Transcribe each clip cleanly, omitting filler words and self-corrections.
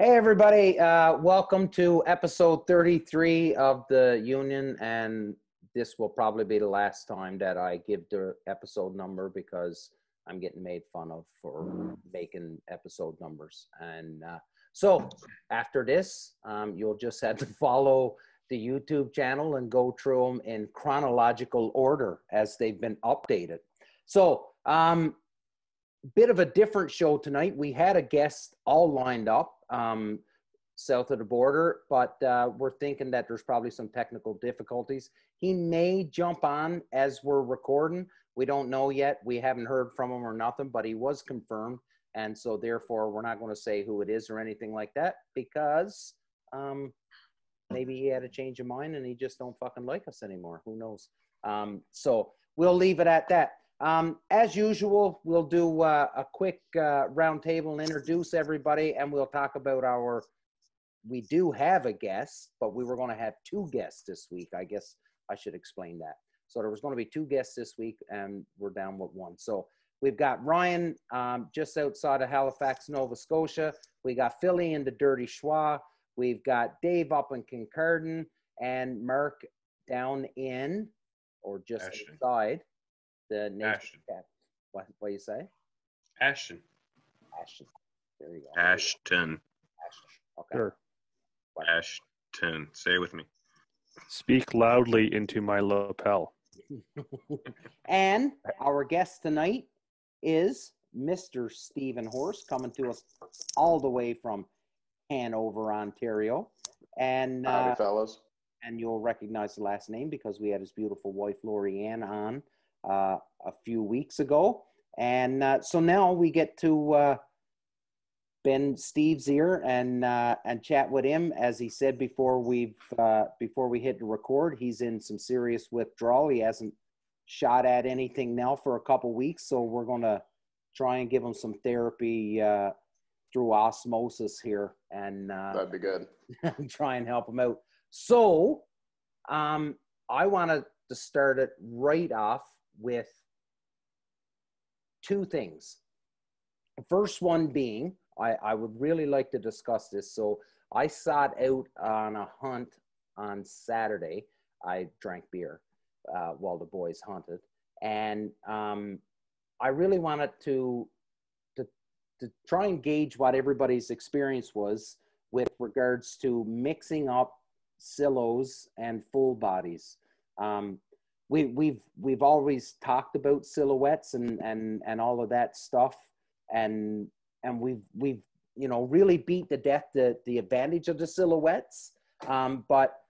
Everybody, welcome to episode 33 of the Union, and this will probably be the last time that I give the episode number because I'm getting made fun of for making episode numbers. And so after this, you'll just have to follow the YouTube channel and go through them in chronological order as they've been updated. So bit of a different show tonight. We had a guest all lined up south of the border, but we're thinking that there's probably some technical difficulties. He may jump on as we're recording. We don't know yet. We haven't heard from him or nothing, but he was confirmed. And so therefore, we're not going to say who it is or anything like that because maybe he had a change of mind and he just don't fucking like us anymore. Who knows? So we'll leave it at that. As usual, we'll do a quick round table and introduce everybody, and we'll talk about we do have a guest, but we were going to have two guests this week. I guess I should explain that. So there was going to be two guests this week, and we're down with one. So we've got Ryan just outside of Halifax, Nova Scotia. We got Philly in the Dirty Schwa. We've got Dave up in Kincardine, and Mark down in, or just Ashton. Outside. The Ashton. What you say? Ashton. Ashton. There you go. Ashton. Okay. Sure. Ashton. Say it with me. Speak loudly into my lapel. And our guest tonight is Mr. Steve Horst, coming to us all the way from Hanover, Ontario. And howdy, fellas. And you'll recognize the last name because we had his beautiful wife, Lori Ann, on a few weeks ago. And so now we get to bend Steve's ear and chat with him. As he said before we hit the record, he's in some serious withdrawal. He hasn't shot at anything now for a couple weeks, so we're going to try and give him some therapy through osmosis here, and that'd be good. try and help him out. So I wanted to start it right off with two things. The first one being, I would really like to discuss this. So I sought out on a hunt on Saturday. I drank beer while the boys hunted. And I really wanted to try and gauge what everybody's experience was with regards to mixing up silos and full bodies. We've always talked about silhouettes and all of that stuff, and we've really beat to death the advantage of the silhouettes. But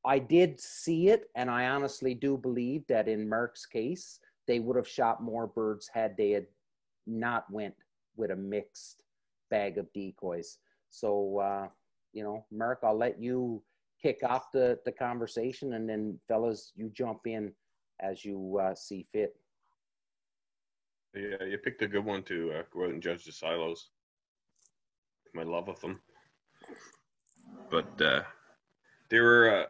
I did see it, and I honestly do believe that in Mark's case, they would have shot more birds had they had not went with a mixed bag of decoys. So Mark, I'll let you kick off the conversation, and then fellas, you jump in as you see fit. Yeah, you picked a good one to go out and judge the silos. My love of them. But they were,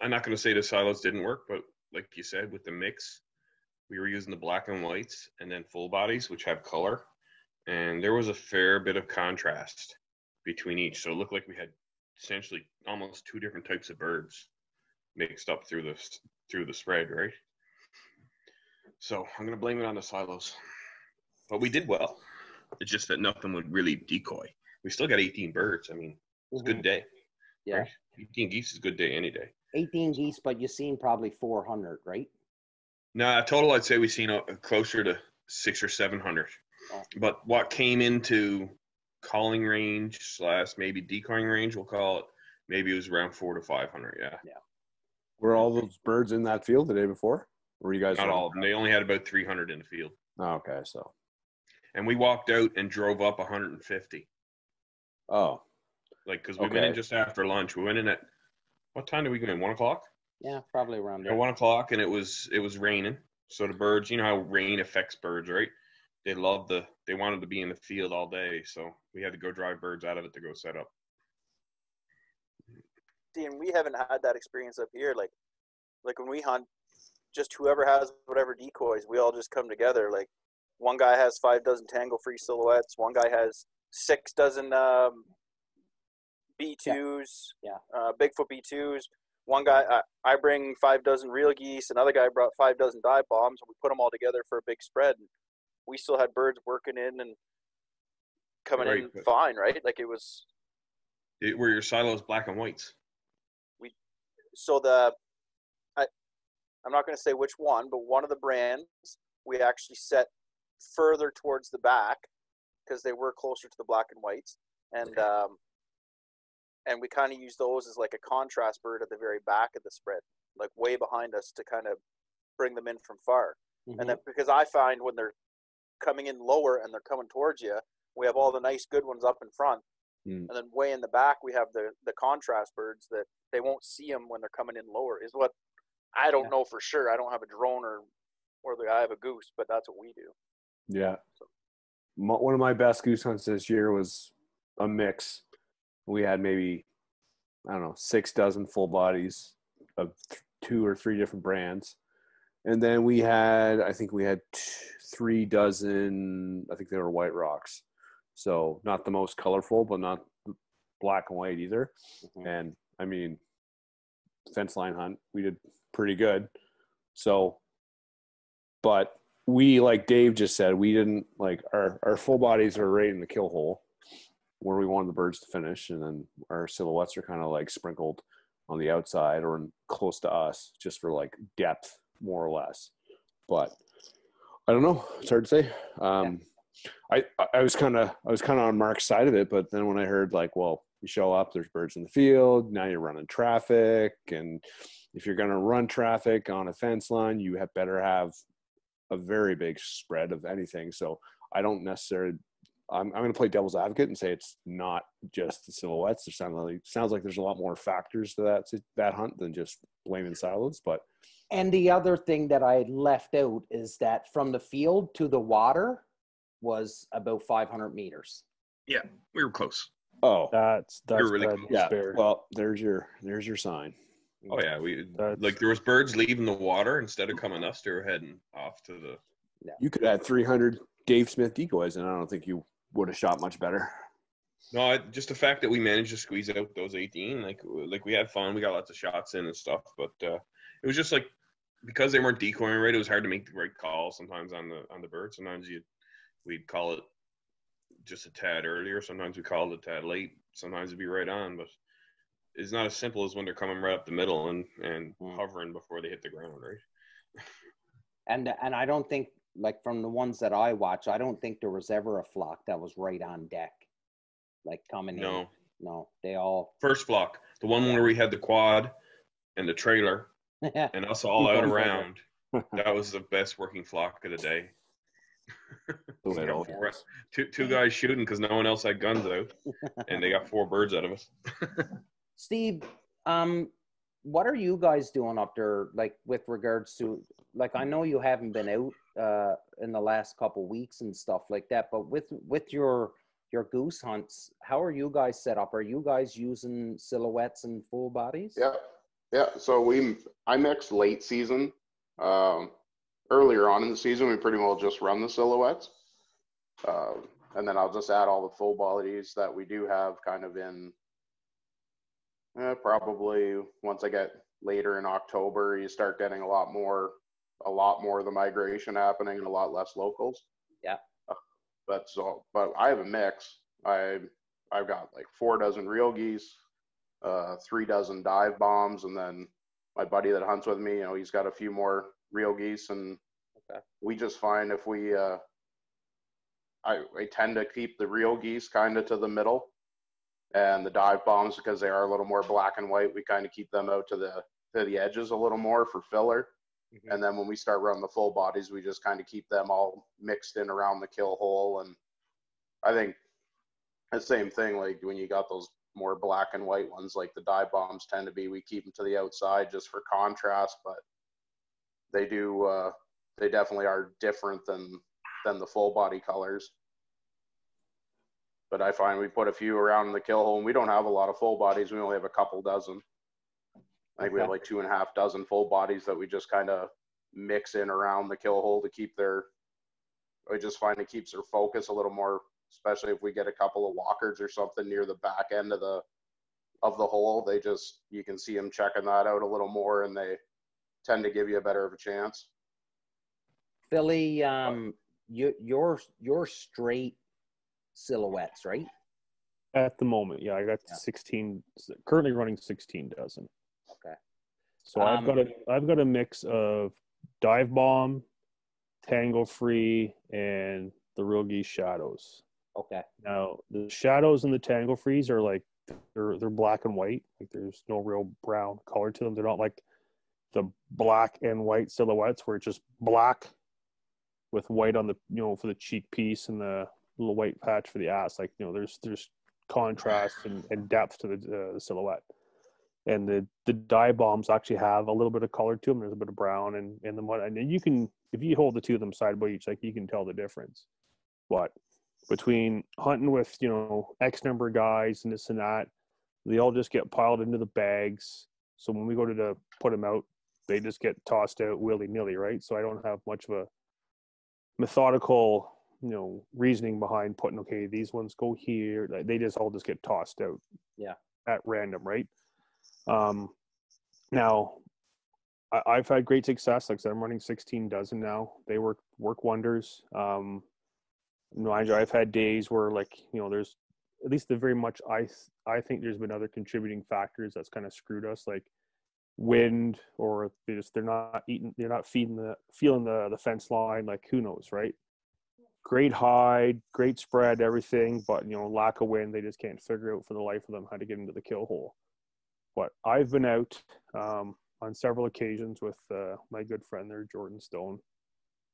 I'm not going to say the silos didn't work, but like you said, with the mix, we were using the black and whites and then full bodies, which have color. And there was a fair bit of contrast between each. So it looked like we had essentially almost two different types of birds mixed up through the spread, right? So I'm going to blame it on the silos. But we did well. It's just that nothing would really decoy. We still got 18 birds. I mean, it's a good day. Yeah. Right? 18 geese is a good day any day. 18 geese, but you've seen probably 400, right? No, total, I'd say we've seen closer to 600 or 700. Oh. But what came into calling range / maybe decoying range, we'll call it, maybe it was around 400 to 500. Yeah. Were all those birds in that field the day before? Or were you guys Not all of them. They only had about 300 in the field. Oh, okay, so. And we walked out and drove up 150. Oh. Like, because we went in just after lunch. We went in at, what time did we go in? 1 o'clock? Yeah, probably around there. At 1 o'clock, and it was raining. So the birds, you know how rain affects birds, right? They wanted to be in the field all day. So we had to go drive birds out of it to go set up. See, and we haven't had that experience up here. Like when we hunt, just whoever has whatever decoys, we all just come together. Like one guy has 5 dozen tangle free silhouettes. One guy has 6 dozen B2s, Bigfoot B2s. One guy, I bring 5 dozen real geese. Another guy brought 5 dozen dive bombs, and we put them all together for a big spread. And we still had birds working in and coming in fine, right? Like it was. Were your silos black and whites? I'm not going to say which one, but one of the brands we actually set further towards the back because they were closer to the black and whites, and we kind of use those as like a contrast bird at the very back of the spread, like way behind us to kind of bring them in from far. Mm-hmm. And then because I find when they're coming in lower and they're coming towards you, we have all the nice good ones up in front. And then way in the back, we have the contrast birds that they won't see them when they're coming in lower is what I don't know for sure. I don't have a drone or I have a goose, but that's what we do. Yeah. So. One of my best goose hunts this year was a mix. We had maybe, 6 dozen full bodies of 2 or 3 different brands. And then we had 3 dozen, I think they were white rocks. So not the most colorful, but not black and white either. Mm-hmm. And I mean, fence line hunt, we did pretty good. So, but we, like Dave just said, we didn't like our full bodies are right in the kill hole where we wanted the birds to finish. And then our silhouettes are kind of like sprinkled on the outside or close to us just for like depth, more or less. But I don't know. It's hard to say. I was kind of on Mark's side of it, but then when I heard like, well, you show up, there's birds in the field, now you're running traffic, and if you're going to run traffic on a fence line, you better have a very big spread of anything. So I don't necessarily. I'm going to play devil's advocate and say it's not just the silhouettes. It sounds like there's a lot more factors to that hunt than just blaming silos, but. And the other thing that I left out is that from the field to the water was about 500 meters. Yeah, we were close. Oh, that's really close. Yeah. Well, there's your sign. Oh yeah, there was birds leaving the water instead of coming us. They were heading off to the. Yeah. You could add 300 Dave Smith decoys, and I don't think you would have shot much better. No, just the fact that we managed to squeeze out those 18, like we had fun. We got lots of shots in and stuff, but it was just like because they weren't decoying right, it was hard to make the right call sometimes on the bird. Sometimes we'd call it just a tad earlier. Sometimes we called it a tad late. Sometimes it'd be right on, but it's not as simple as when they're coming right up the middle and hovering before they hit the ground, right? And I don't think, like from the ones that I watch, I don't think there was ever a flock that was right on deck, like coming in. No, they all. First flock, the one where we had the quad and the trailer and us all out around. That was the best working flock of the day. Two guys shooting because no one else had guns out, and they got 4 birds out of us. Steve, what are you guys doing up there, like with regards to, like, I know you haven't been out in the last couple weeks and stuff like that, but with your goose hunts, how are you guys set up? Are you guys using silhouettes and full bodies? Yeah. So I mixed late season. Earlier on in the season, we pretty well just run the silhouettes. And then I'll just add all the full bodies that we do have kind of in probably once I get later in October, you start getting a lot more of the migration happening and a lot less locals. Yeah. But I have a mix. I've got like 4 dozen real geese, 3 dozen dive bombs, and then my buddy that hunts with me, he's got a few more real geese, and we just find if we I tend to keep the real geese kind of to the middle, And the dive bombs, because they are a little more black and white, we kind of keep them out to the edges a little more for filler. Mhm. And then when we start running the full bodies, we just kind of keep them all mixed in around the kill hole. And I think the same thing, like when you got those more black and white ones, like the dive bombs tend to be, we keep them to the outside just for contrast, but they definitely are different than the full body colors. But I find we put a few around in the kill hole, and we don't have a lot of full bodies. We only have a couple dozen. I think we have like 2.5 dozen full bodies that we just kind of mix in around the kill hole to keep I just find it keeps their focus a little more, especially if we get a couple of walkers or something near the back end of the hole. You can see them checking that out a little more, and they tend to give you a better of a chance. Philly, you're straight silhouettes, right? At the moment, yeah, I got 16. Currently running 16 dozen. Okay. So I've got a mix of dive bomb, tango free, and the real geese shadows. Okay. Now the shadows and the tango frees are like they're black and white. Like there's no real brown color to them. They're not like the black and white silhouettes where it's just black with white on the for the cheek piece and the little white patch for the ass. Like there's contrast and depth to the silhouette. And the dye bombs actually have a little bit of color to them. There's a bit of brown and the mud. And you can, if you hold the two of them side by each, like you can tell the difference. But between hunting with, X number of guys and this and that, they all just get piled into the bags. So when we go to put them out, they just get tossed out willy-nilly, right? So I don't have much of a methodical, reasoning behind putting, okay, these ones go here. They just all just get tossed out. Yeah. At random, right? Now I've had great success. Like I said, I'm running 16 dozen now. They work wonders. I've had days where there's at least the very much, I think there's been other contributing factors that's kind of screwed us, like wind, or they're not feeling the fence line. Like who knows, right? Great hide, great spread, everything, but lack of wind. They just can't figure out for the life of them how to get into the kill hole. But I've been out on several occasions with my good friend there, Jordan Stone.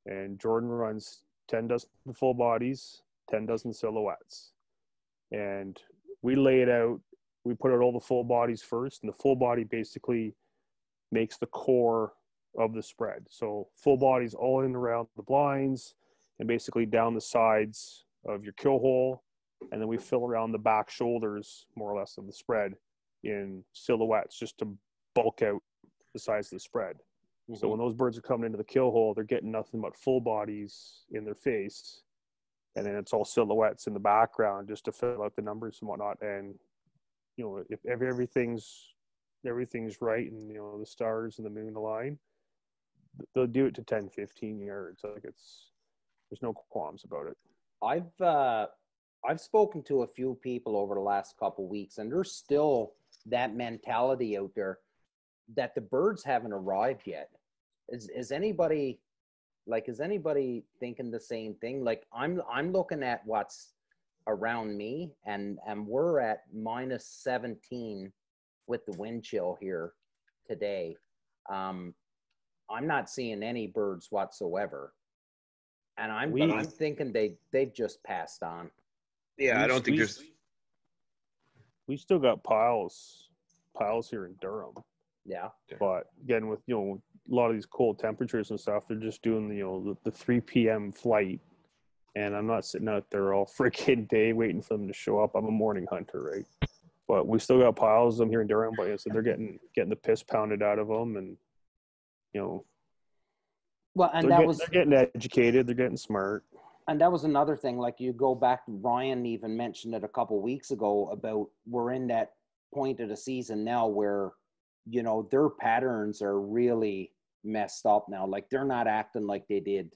And Jordan runs 10 dozen full bodies, 10 dozen silhouettes. And we lay it out. We put out all the full bodies first. And the full body basically makes the core of the spread. So full bodies all in and around the blinds and basically down the sides of your kill hole. And then we fill around the back shoulders, more or less, of the spread in silhouettes just to bulk out the size of the spread. Mm-hmm. So when those birds are coming into the kill hole, they're getting nothing but full bodies in their face, and then it's all silhouettes in the background just to fill out the numbers and whatnot. And if everything's right and the stars and the moon align, they'll do it to 10-15 yards. Like there's no qualms about it. I've spoken to a few people over the last couple of weeks, and there's still that mentality out there that the birds haven't arrived yet. Is anybody thinking the same thing? Like I'm looking at what's around me, and we're at -17 with the wind chill here today. I'm not seeing any birds whatsoever, and I'm thinking they've just passed on. Yeah, I don't think there's. We still got piles here in Durham. Yeah. But again, with a lot of these cold temperatures and stuff, they're just doing the 3 p.m. flight, and I'm not sitting out there all freaking day waiting for them to show up. I'm a morning hunter, right? But we still got piles of them here in Durham. But so they're getting the piss pounded out of them, and well, and they're getting educated. They're getting smart. And that was another thing, like you go back, Ryan even mentioned it a couple of weeks ago about we're in that point of the season now where, their patterns are really messed up now. Like they're not acting like they did,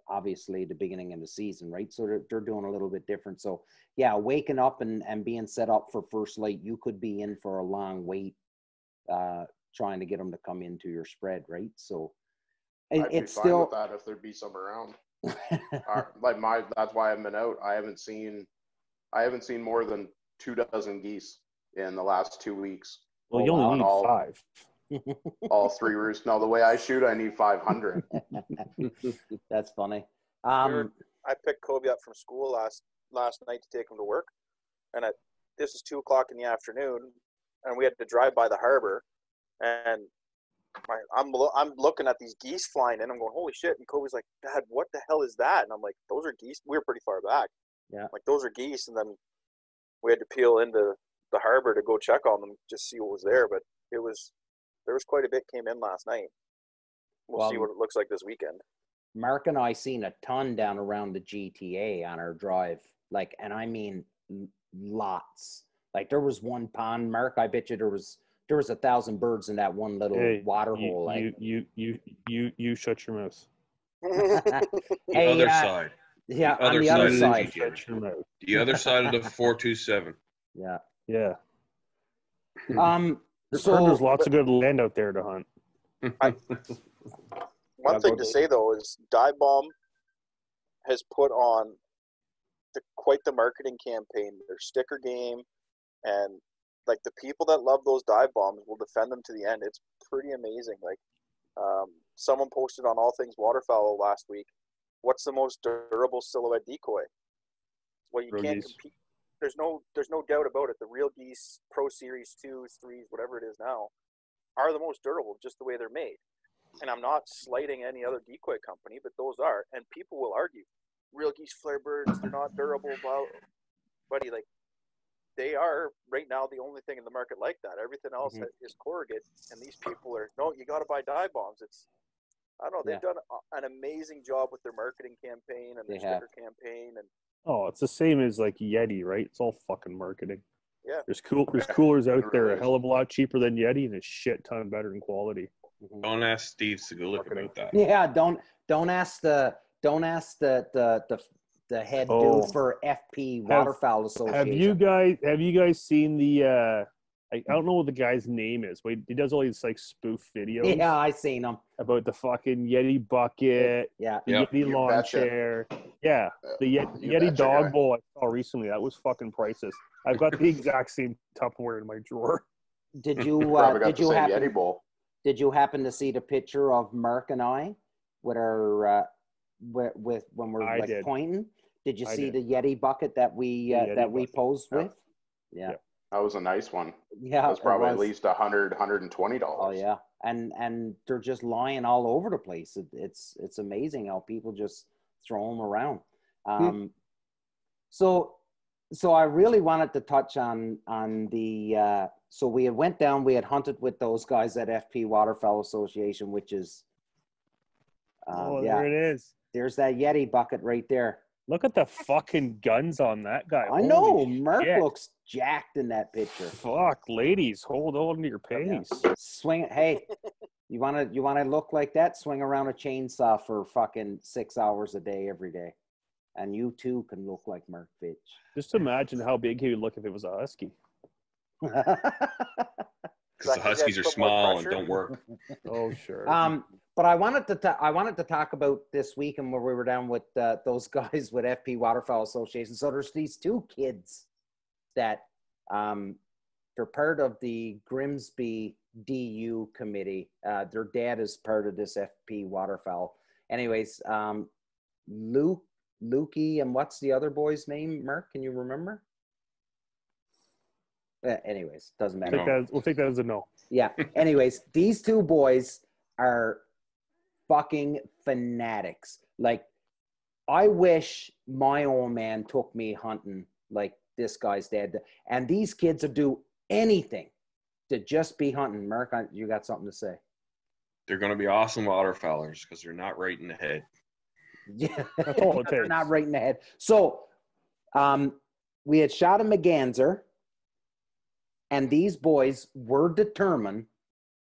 obviously, the beginning of the season, right? So they're doing a little bit different. So yeah, waking up and being set up for first light, you could be in for a long wait trying to get them to come into your spread, right? So I'd be fine with that if there'd be some around. That's why I haven't been out. I haven't seen more than 24 geese in the last 2 weeks. Well, you only need all, 5. All 3 roosts. No, the way I shoot, I need 500. That's funny. I picked Kobe up from school last night to take him to work, and this is 2:00 in the afternoon, and we had to drive by the harbor, and I'm looking at these geese flying in. I'm going, holy shit! And Kobe's like, Dad, what the hell is that? And I'm like, those are geese. We were pretty far back. Yeah. Like, those are geese, and then we had to peel into the harbor to go check on them, just see what was there. But there was quite a bit came in last night. We'll see what it looks like this weekend. Mark and I seen a ton down around the GTA on our drive, like, and I mean lots. Like, there was one pond, Mark. I bet you there was 1,000 birds in that one little water hole. Like, you shut your mouth. The other side. Yeah, on the other side. The other side of the 427. Yeah. Yeah. So there's lots of good land out there to hunt. One thing to say though is Dive Bomb has put on quite the marketing campaign. Their sticker game, and like the people that love those dive bombs will defend them to the end. It's pretty amazing. Like someone posted on All Things Waterfowl last week, what's the most durable silhouette decoy? Well, you can't compete. There's no doubt about it. The Real Geese Pro Series 2s, 3s, whatever it is now, are the most durable, just the way they're made. And I'm not slighting any other decoy company, but those are. And people will argue, Real Geese flare birds, they're not durable. Buddy, like, they are right now the only thing in the market like that. Everything else is corrugate, and these people are, no, you got to buy dive bombs. I don't know, they've done an amazing job with their marketing campaign and their sticker campaign. And oh, it's the same as like Yeti, right? It's all fucking marketing. Yeah. There's coolers out there a hell of a lot cheaper than Yeti and a shit ton better in quality. Don't ask Steve Segulik about that. Yeah, don't ask the head dude for FP Waterfowl Association. Have you guys seen the I don't know what the guy's name is, but he does all these like spoof videos. Yeah, I seen him about the fucking Yeti bucket, the Yeti lawn chair, the Yeti dog bowl I saw recently. That was fucking priceless. I've got the exact same Tupperware in my drawer. Did you happen to see the picture of Mark and I with our with when we're pointing? Did you see the Yeti bucket that we posed with? Yeah. That was a nice one. Yeah, that was probably at least $120. Oh yeah, and they're just lying all over the place. It's amazing how people just throw them around. So I really wanted to touch on the. So we had went down. We had hunted with those guys at FP Waterfowl Association, which is. There it is. There's that Yeti bucket right there. Look at the fucking guns on that guy. I know. Mark looks jacked in that picture. Fuck, ladies, hold on to your panties. Swing. Hey, you want to look like that? Swing around a chainsaw for fucking 6 hours a day, every day, and you too can look like Mark Fitch. Just imagine how big he would look if it was a husky. Because the huskies are small and don't work. Oh sure. But I wanted to talk about this week and where we were down with those guys with FP Waterfowl Association. So there's these two kids that they're part of the Grimsby DU committee. Their dad is part of this FP Waterfowl. Anyways, Lukey, and what's the other boy's name? Mark, can you remember? Anyways, doesn't matter. We'll take that as a no. Yeah. Anyways, these two boys are fucking fanatics. Like, I wish my old man took me hunting like this guy's dad. And these kids would do anything to just be hunting. Mark, you got something to say? They're going to be awesome waterfowlers because they're not right in the head. Yeah, that's all it takes. They're not right in the head. So we had shot a merganser, and these boys were determined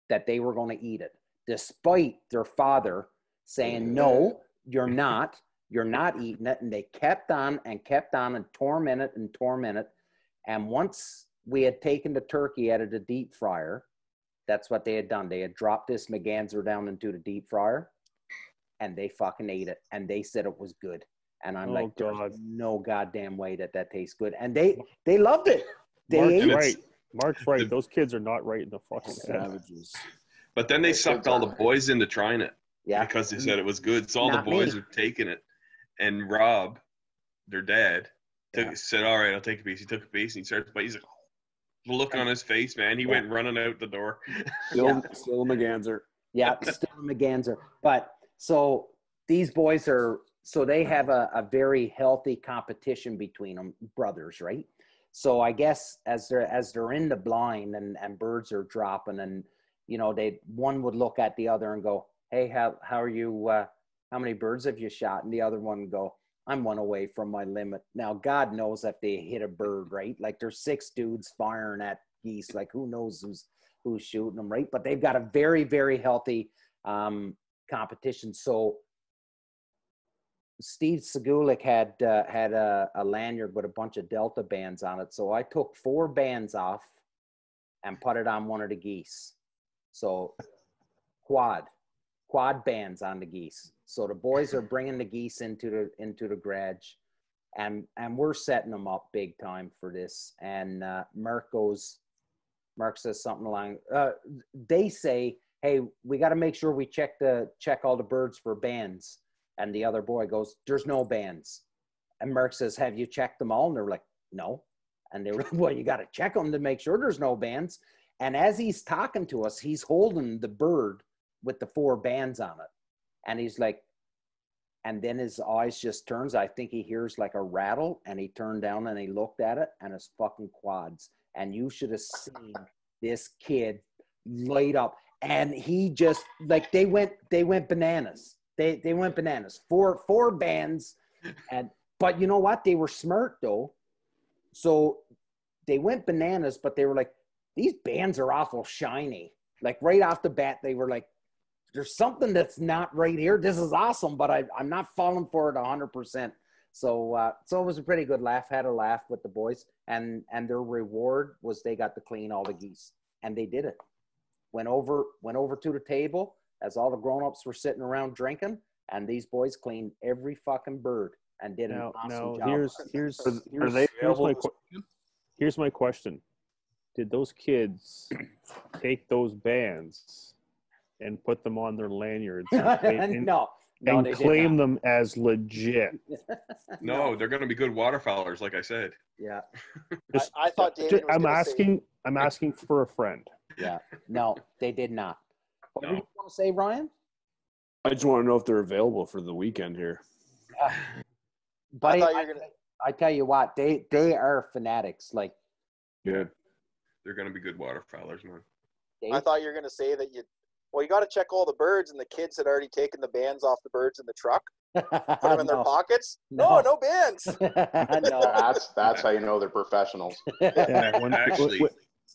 that they were going to eat it, despite their father saying, no, you're not eating it. And they kept on and tormented. And once we had taken the turkey out of the deep fryer, that's what they had done. They had dropped this merganser down into the deep fryer, and they fucking ate it. And they said it was good. And I'm there's no goddamn way that tastes good. And they loved it. They Mark's ate. right. Mark's right. the- Those kids are not right in the fucking head. Savages. But then they Those sucked kids all the are- boys into trying it Yeah. because they said it was good. So all the Not boys me. are taking it. And Rob, their dad, Yeah. said, "All right, I'll take a piece." He took a piece and he starts biting. He's like, the look on his face, man. He went running out the door. Still a McGanzer. Yeah, still a McGanzer. But so these boys they have a very healthy competition between them, brothers, right? So I guess as they're in the blind and birds are dropping, and one would look at the other and go, "Hey, how are you? How many birds have you shot?" And the other one would go, "I'm one away from my limit." Now, God knows if they hit a bird, right? Like there's 6 dudes firing at geese. Like who knows who's shooting them, right? But they've got a very, very healthy competition. So Steve Segulik had a lanyard with a bunch of Delta bands on it. So I took 4 bands off and put it on one of the geese. So quad bands on the geese. So the boys are bringing the geese into the garage, and we're setting them up big time for this. And Mark says something along. They say, "Hey, we got to make sure we check all the birds for bands." And the other boy goes, "There's no bands." And Mark says, "Have you checked them all?" And they're like, "No." And they were like, "Well, you got to check them to make sure there's no bands." And as he's talking to us, he's holding the bird with the 4 bands on it. And he's like, and then his eyes just turns. I think he hears like a rattle, and he turned down and he looked at it, and it's fucking quads. And you should have seen this kid light up. And he just like they went bananas. They went bananas. Four bands, but you know what? They were smart though. So they went bananas, but they were like, these bands are awful shiny. Like right off the bat, they were like, there's something that's not right here. This is awesome, but I'm not falling for it 100%. So it was a pretty good laugh. Had a laugh with the boys, and their reward was they got to clean all the geese, and they did it. Went over to the table as all the grown-ups were sitting around drinking, and these boys cleaned every fucking bird and did an awesome job. Here's my question. Did those kids take those bands and put them on their lanyards and No, and they claim did them as legit? No, they're going to be good waterfowlers, like I said. Yeah. I thought David was gonna say, I'm asking for a friend. Yeah. No, they did not. What No. did you want to say, Ryan? I just want to know if they're available for the weekend here. Buddy, I thought you were gonna. I tell you what, they are fanatics. Like, Yeah. They're going to be good waterfowlers, man. I thought you were gonna say that you got to check all the birds, and the kids had already taken the bands off the birds in the truck, put them in their pockets. No. No bands. No. That's how you know they're professionals. Yeah, Actually,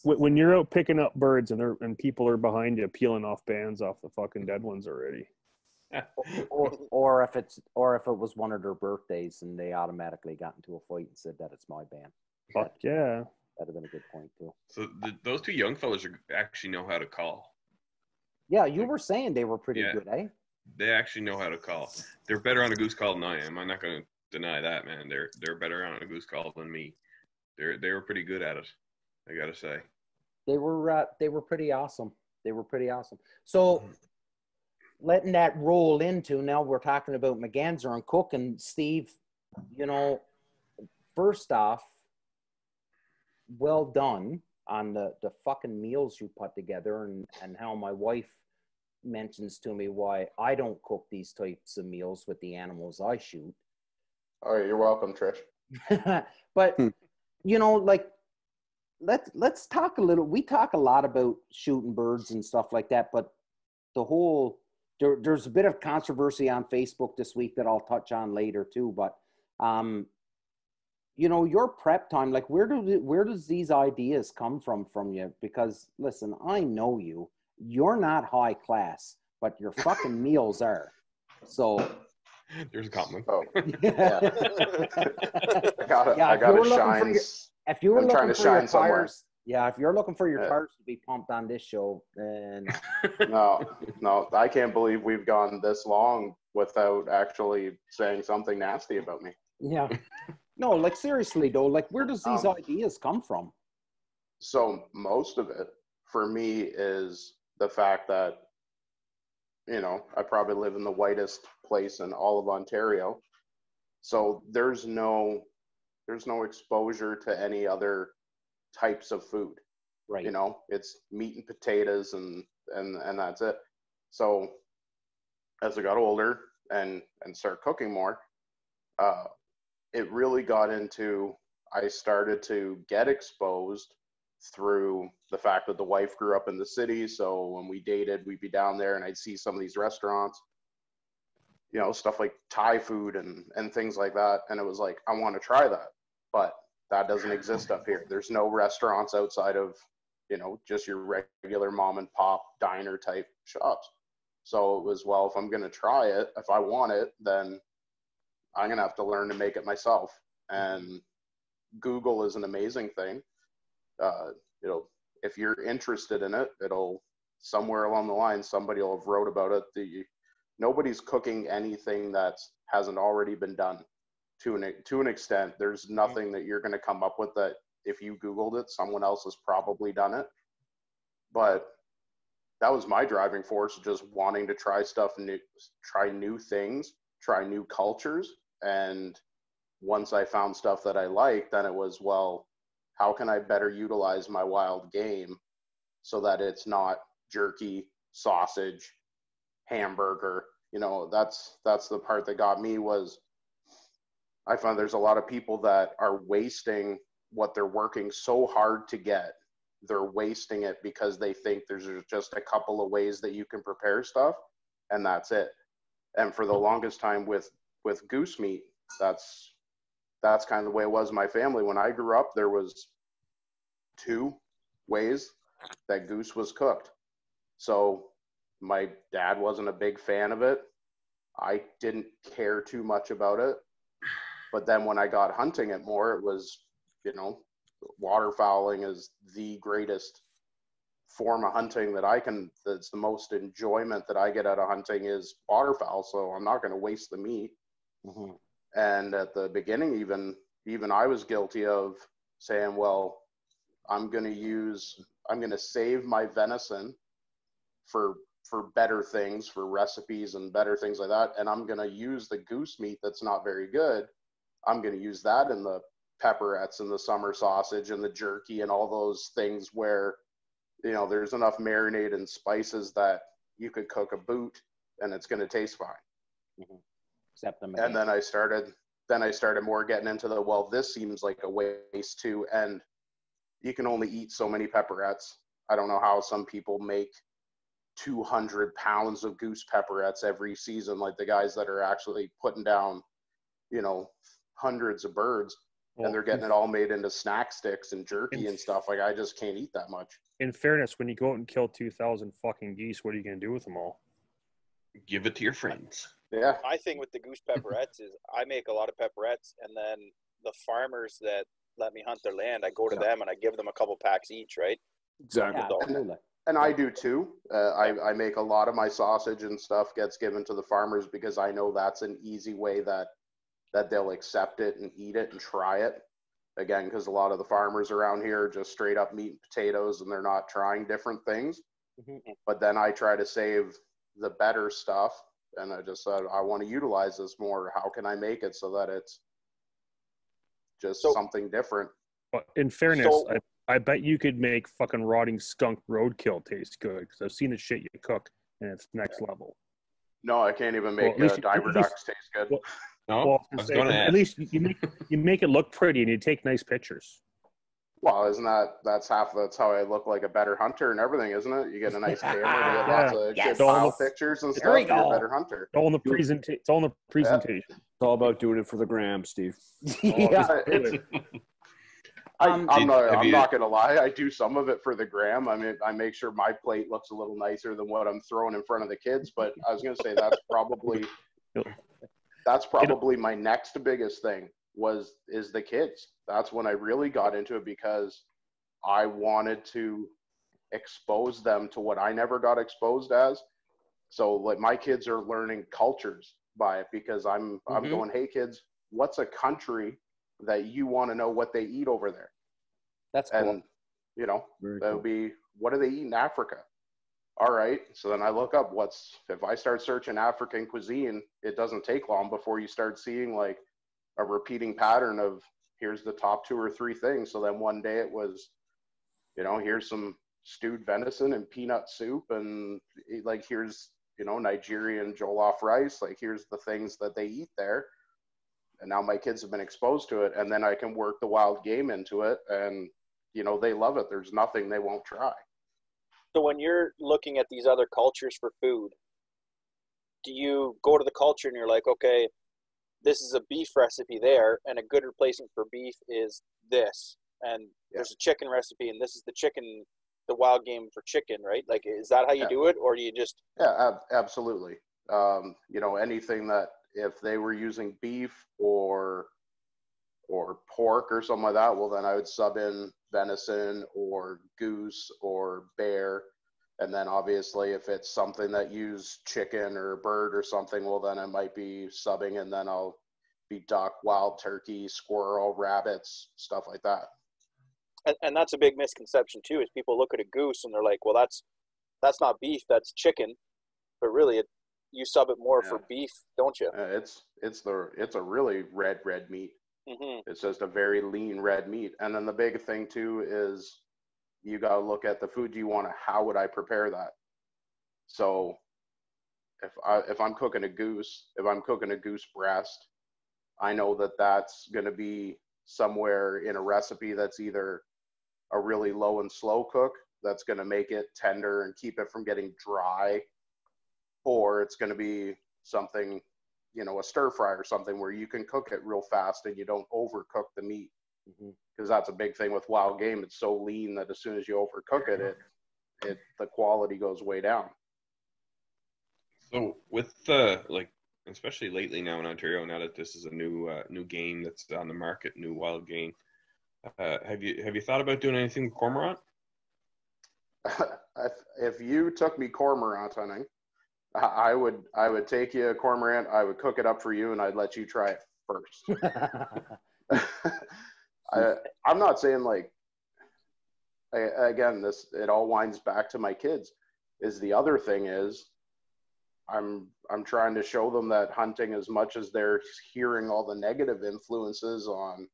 when you're out picking up birds and people are behind you peeling off bands off the fucking dead ones already. or if it was one of their birthdays and they automatically got into a fight and said that it's my band. Fuck yeah. That'd have been a good point too. so those 2 young fellas actually know how to call. Yeah, you were saying they were pretty Yeah. good, eh? They actually know how to call. They're better on a goose call than I am. I'm not going to deny that, man. They're better on a goose call than me. They were pretty good at it, I got to say. They were pretty awesome. They were pretty awesome. So letting that roll into, now we're talking about McGanzer and Cook, and Steve, first off, well done on the fucking meals you put together, and how my wife mentions to me why I don't cook these types of meals with the animals I shoot. All right, you're welcome, Trish. But like, let's talk a little. We talk a lot about shooting birds and stuff like that, but the whole there's a bit of controversy on Facebook this week that I'll touch on later too. But your prep time, like where does these ideas come from you? Because listen, I know you're not high class, but your fucking meals are. So There's a compliment. Oh, yeah. I gotta shine. If you were I'm looking trying to for your shine somewhere. tires, yeah, if you're looking for your Yeah. tires to be pumped on this show, then No, I can't believe we've gone this long without actually saying something nasty about me. yeah. No, like seriously though, like where does these ideas come from? So most of it for me is the fact that, I probably live in the whitest place in all of Ontario. So there's no exposure to any other types of food. Right. It's meat and potatoes and that's it. So as I got older and started cooking more, it really got into, I started to get exposed through the fact that the wife grew up in the city. So when we dated, we'd be down there and I'd see some of these restaurants, stuff like Thai food and things like that. And it was like, I want to try that, but that doesn't exist up here. There's no restaurants outside of, just your regular mom and pop diner type shops. So it was, well, if I'm going to try it, if I want it, then I'm going to have to learn to make it myself. And Google is an amazing thing. If you're interested in it, it'll somewhere along the line, somebody will have wrote about it. Nobody's cooking anything that hasn't already been done to an extent. There's nothing that you're going to come up with that if you Googled it, someone else has probably done it. But that was my driving force, just wanting to try stuff new, try new things, try new cultures. And once I found stuff that I liked, then it was, well, how can I better utilize my wild game so that it's not jerky, sausage, hamburger? That's the part that got me, was I found there's a lot of people that are wasting what they're working so hard to get. They're wasting it because they think there's just a couple of ways that you can prepare stuff, and that's it. And for the longest time with goose meat, that's kind of the way it was in my family. When I grew up, there was 2 ways that goose was cooked. So my dad wasn't a big fan of it. I didn't care too much about it. But then when I got hunting it more, it was, waterfowling is the greatest form of hunting that's the most enjoyment that I get out of hunting is waterfowl. So I'm not going to waste the meat. Mm-hmm. And at the beginning, even I was guilty of saying, well, I'm going to save my venison for better things, for recipes and better things like that. And I'm going to use the goose meat that's not very good. I'm going to use that in the pepperettes and the summer sausage and the jerky and all those things where, there's enough marinade and spices that you could cook a boot and it's going to taste fine. Mm-hmm. Except the and then I started more getting into the, well, this seems like a waste too. And you can only eat so many pepperettes. I don't know how some people make 200 pounds of goose pepperettes every season, like the guys that are actually putting down, hundreds of birds, and they're getting it all made into snack sticks and jerky and stuff. Like, I just can't eat that much. In fairness, when you go out and kill 2,000 fucking geese, what are you going to do with them all? Give it to your friends. Yeah. My thing with the goose pepperettes is I make a lot of pepperettes, and then the farmers that let me hunt their land, I go to them and I give them a couple packs each, right? Exactly. Yeah, and I do too. I make a lot of my sausage and stuff gets given to the farmers because I know that's an easy way that they'll accept it and eat it and try it. Again, because a lot of the farmers around here are just straight up meat and potatoes and they're not trying different things. Mm-hmm. But then I try to save the better stuff, and I just said, I want to utilize this more. How can I make it so that it's just something different? But in fairness, I bet you could make fucking rotting skunk roadkill taste good, because I've seen the shit you cook and it's next level. No, I can't even make diver ducks taste good. At least you make it look pretty and you take nice pictures. Well, that's how I look like a better hunter and everything, isn't it? You get a nice camera to get lots of good file pictures and stuff. You're a better hunter. It's all in the presentation. It's all about doing it for the gram, Steve. I'm not gonna lie. I do some of it for the gram. I mean, I make sure my plate looks a little nicer than what I'm throwing in front of the kids. But I was gonna say that's probably my next biggest thing is the kids. That's when I really got into it, because I wanted to expose them to what I never got exposed as. So like my kids are learning cultures by it, because I'm going, hey kids, what's a country that you want to know what they eat over there? That's cool. You know, Very that cool. would be, what do they eat in Africa? All right. So then I look up if I start searching African cuisine, it doesn't take long before you start seeing like a repeating pattern of here's the top 2 or 3 things. So then one day it was, you know, here's some stewed venison and peanut soup, and like here's, you know, Nigerian jollof rice. Like here's the things that they eat there. And now my kids have been exposed to it, and then I can work the wild game into it, and you know, they love it. There's nothing they won't try. So when you're looking at these other cultures for food, do you go to the culture and you're like, okay, this is a beef recipe there, and a good replacement for beef is this, and there's a chicken recipe, and this is the chicken, the wild game for chicken, right? Like, is that how you do it, or do you just? Yeah, absolutely. You know, anything that if they were using beef or pork or something like that, well, then I would sub in venison or goose or bear. And then obviously if it's something that used chicken or bird or something, well, then I might be subbing, and then I'll be duck, wild turkey, squirrel, rabbits, stuff like that. And that's a big misconception too, is people look at a goose and they're like, well, that's not beef, that's chicken. But really, you sub it more for beef, don't you? It's a really red meat. Mm-hmm. It's just a very lean red meat. And then the big thing too is you got to look at the food you want to, how would I prepare that? So if I'm cooking a goose breast, I know that that's going to be somewhere in a recipe that's either a really low and slow cook that's going to make it tender and keep it from getting dry, or it's going to be something, you know, a stir fry or something where you can cook it real fast and you don't overcook the meat. Because that's a big thing with wild game. It's so lean that as soon as you overcook it, the quality goes way down. So with like, especially lately now in Ontario, now that this is a new game that's on the market, new wild game, have you thought about doing anything with cormorant? If you took me cormorant hunting, I would take you a cormorant, I would cook it up for you, and I'd let you try it first. I'm not saying like, again, it all winds back to my kids. Is the other thing is I'm trying to show them that hunting, as much as they're hearing all the negative influences on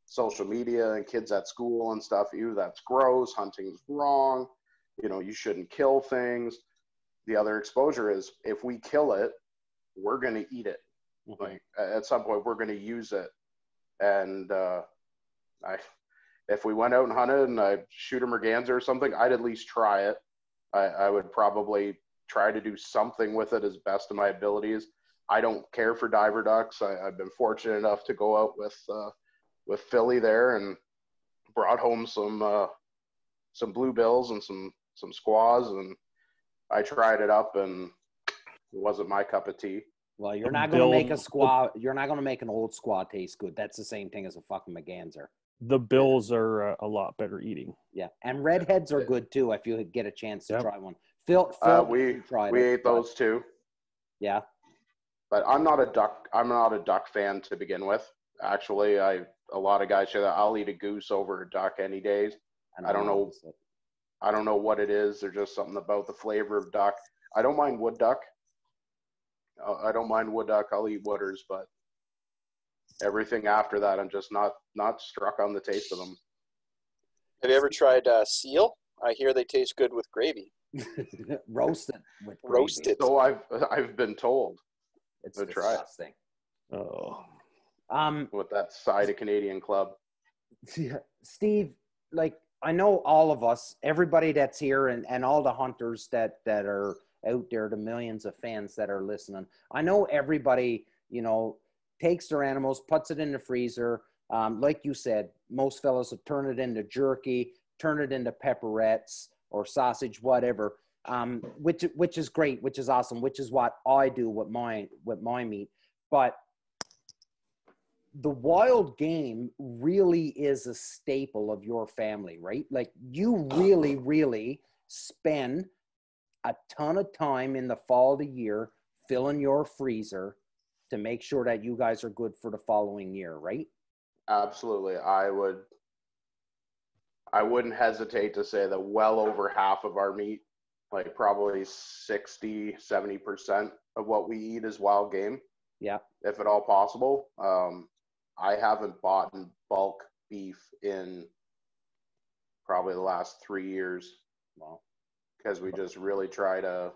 social media and kids at school and stuff, that's gross, hunting's wrong, you know, you shouldn't kill things. The other exposure is if we kill it, we're going to eat it. Mm-hmm. Like at some point we're going to use it. And if we went out and hunted and I shoot a merganser or something, I'd at least try it. I would probably try to do something with it as best of my abilities. I don't care for diver ducks. I've been fortunate enough to go out with Philly there and brought home some bluebills and some squaws, and I tried it up and it wasn't my cup of tea. Well, you're not going to make a squaw. You're not going to make an old squaw taste good. That's the same thing as a fucking merganser. The bills are a lot better eating. Yeah, and redheads are good too if you get a chance to try one. Phil we ate those too. Yeah, but I'm not a duck fan to begin with. Actually, a lot of guys say that I'll eat a goose over a duck any days. I don't know what it is. There's just something about the flavor of duck. I don't mind wood duck. I'll eat wooders, but everything after that, I'm just not struck on the taste of them. Have you ever tried seal? I hear they taste good with gravy. Roasted. Roasted. So I've been told. It's disgusting. Oh. With that side of Canadian Club. Yeah. Steve, like, I know all of us, everybody that's here, and all the hunters that are out there, the millions of fans that are listening. I know everybody, you know, takes their animals, puts it in the freezer. Like you said, most fellows have turned it into jerky, turn it into pepperettes or sausage, whatever, which is great, which is awesome, which is what I do with my meat. But the wild game really is a staple of your family, right? Like, you really, really spend a ton of time in the fall of the year filling your freezer to make sure that you guys are good for the following year, right? Absolutely. I I wouldn't hesitate to say that well over half of our meat, like probably 60, 70% of what we eat is wild game. Yeah. If at all possible. I haven't bought in bulk beef in probably the last 3 years. Well, because we just really try to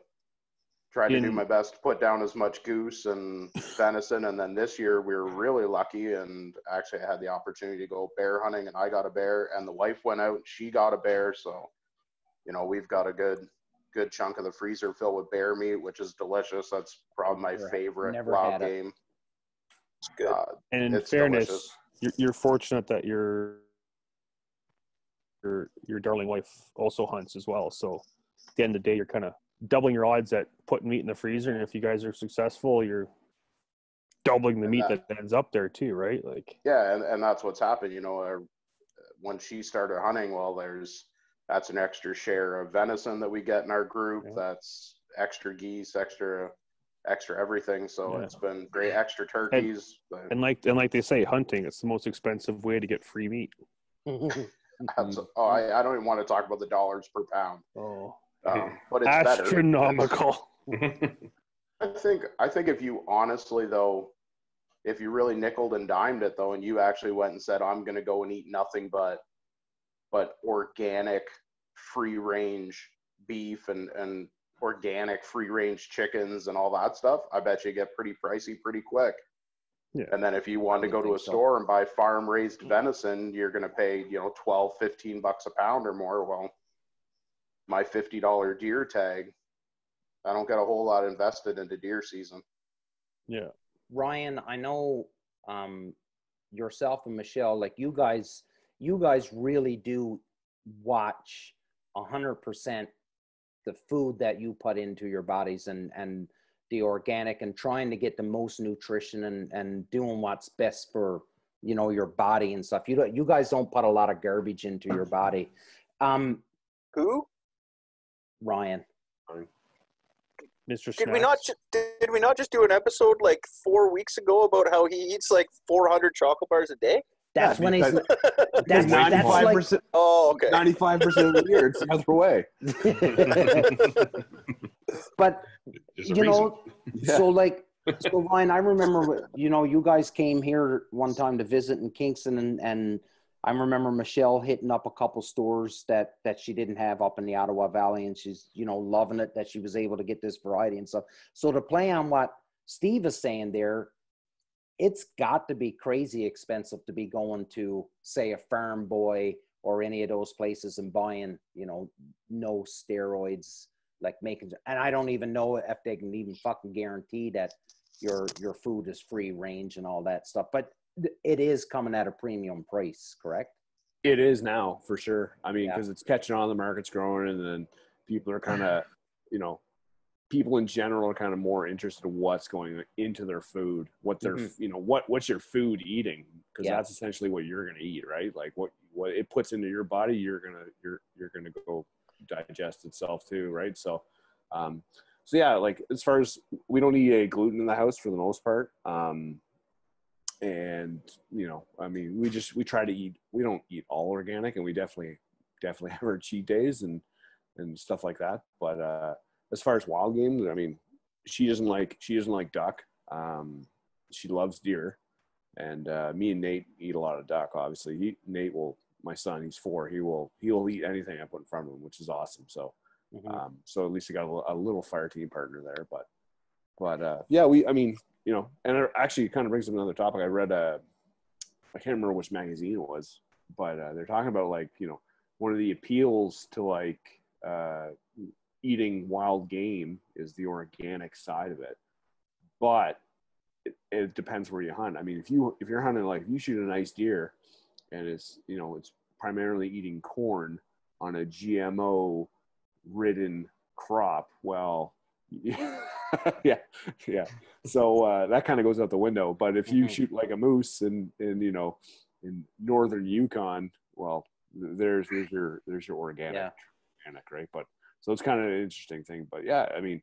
do my best to put down as much goose and venison. And then this year we were really lucky, and actually I had the opportunity to go bear hunting, and I got a bear, and the wife went out and she got a bear. So, you know, we've got a good chunk of the freezer filled with bear meat, which is delicious. That's probably my favorite wild game. It's good. And in it's fairness, delicious. you're fortunate that your darling wife also hunts as well. So at the end of the day, you're kind of doubling your odds at putting meat in the freezer. And if you guys are successful, you're doubling the meat that ends up there too, right? Like, yeah, and that's what's happened. You know, when she started hunting, well, that's an extra share of venison that we get in our group. Yeah. That's extra geese, extra everything. So it's been great. Extra turkeys. And like they say, hunting, it's the most expensive way to get free meat. I don't even want to talk about the dollars per pound. Oh, but it's astronomical. I think if you honestly though, if you really nickeled and dimed it though, and you actually went and said, I'm going to go and eat nothing but organic free range beef and organic free range chickens and all that stuff, I bet you get pretty pricey pretty quick. Yeah. And then if you want to go to a store and buy farm raised venison, you're going to pay, $12, $15 a pound or more. Well, my $50 deer tag, I don't get a whole lot invested into deer season. Yeah. Ryan, I know yourself and Michelle, like you guys really do watch 100% the food that you put into your bodies and the organic, and trying to get the most nutrition and doing what's best for, your body and stuff. You guys don't put a lot of garbage into your body. Who? Ryan. Mr. Did we not just do an episode like 4 weeks ago about how he eats like 400 chocolate bars a day? That's when he's. That's 95%. Like, oh, okay. 95% of the year, it's the other way. But so Ryan, I remember, you guys came here one time to visit in Kingston, and I remember Michelle hitting up a couple stores that she didn't have up in the Ottawa Valley, and she's, loving it that she was able to get this variety and stuff. So to play on what Steve is saying there, it's got to be crazy expensive to be going to, say, a Farm Boy or any of those places and buying, no steroids, like making, and I don't even know if they can even fucking guarantee that your food is free range and all that stuff. But it is coming at a premium price, correct? It is now, for sure. I mean, because it's catching on, the market's growing, and then people are kind of, people in general are kind of more interested in what's going into their food, what they're, what's your food eating, because that's essentially what you're going to eat, right? Like what it puts into your body, you're gonna go digest itself too, right? So, like as far as, we don't eat a gluten in the house for the most part, and I mean, we try to eat. We don't eat all organic, and we definitely have our cheat days and stuff like that, but as far as wild game, I mean, she doesn't like duck. She loves deer, and me and Nate eat a lot of duck. Obviously, my son, he's 4. He will eat anything I put in front of him, which is awesome. So, so at least I got a little fire team partner there. But and it actually kind of brings up another topic. I read I can't remember which magazine it was, but they're talking about one of the appeals to eating wild game is the organic side of it, but it depends where you hunt. I mean, if you're hunting, if you shoot a nice deer and it's it's primarily eating corn on a GMO ridden crop, well, yeah. So that kind of goes out the window. But if you shoot like a moose in northern Yukon, well, there's your organic, right? But so it's kind of an interesting thing. But yeah, I mean,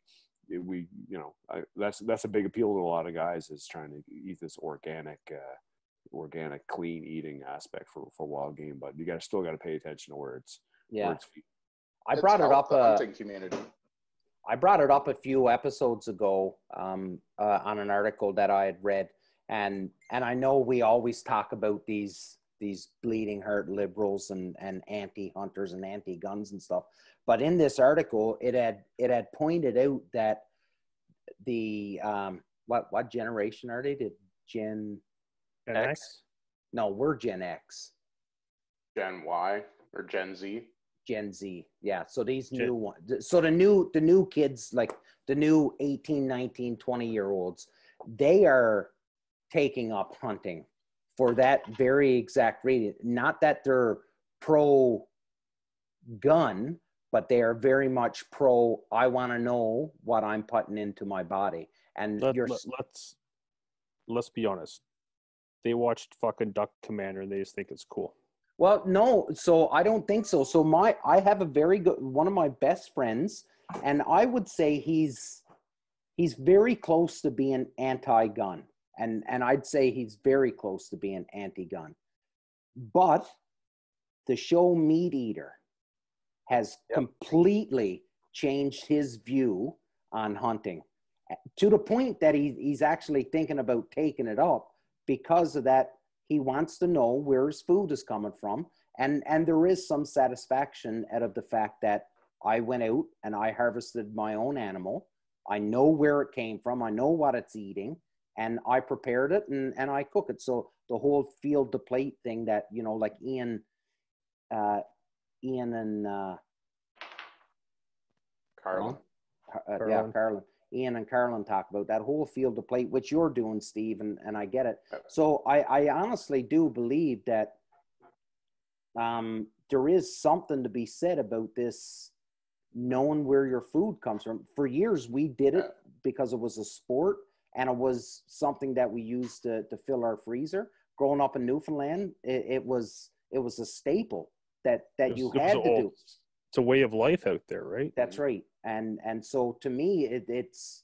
that's a big appeal to a lot of guys, is trying to eat this organic organic, clean eating aspect for wild game, but you still got to pay attention to where it's I brought it up. The hunting community. I brought it up a few episodes ago on an article that I had read, and I know we always talk about these bleeding heart liberals and anti-hunters and anti-guns and stuff, but in this article, it had pointed out that the what generation are they? The Gen X? No, we're Gen X. Gen Y or Gen Z? Gen Z. Yeah. So these new ones. So the new kids, like the new 18, 19, 20-year-olds, they are taking up hunting for that very exact reason. Not that they're pro gun, but they are very much pro, I want to know what I'm putting into my body. And let's be honest. They watched fucking Duck Commander and they just think it's cool. Well, no, so I don't think so. So I have a very good, one of my best friends, and I would say he's very close to being anti-gun. And I'd say he's very close to being anti-gun. But the show Meat Eater has completely changed his view on hunting to the point that he's actually thinking about taking it up because of that. He wants to know where his food is coming from. And there is some satisfaction out of the fact that I went out and I harvested my own animal. I know where it came from. I know what it's eating. And I prepared it and I cook it. So the whole field to plate thing that, you know, like Ian and Carlin. Carlin. Ian and Carlin talk about that whole field to plate, which you're doing, Steve, and I get it. So I honestly do believe that there is something to be said about this, knowing where your food comes from. For years, we did it because it was a sport and it was something that we used to fill our freezer. Growing up in Newfoundland, it was a staple that you had to do. It's a way of life out there, right? That's right. And so to me, it's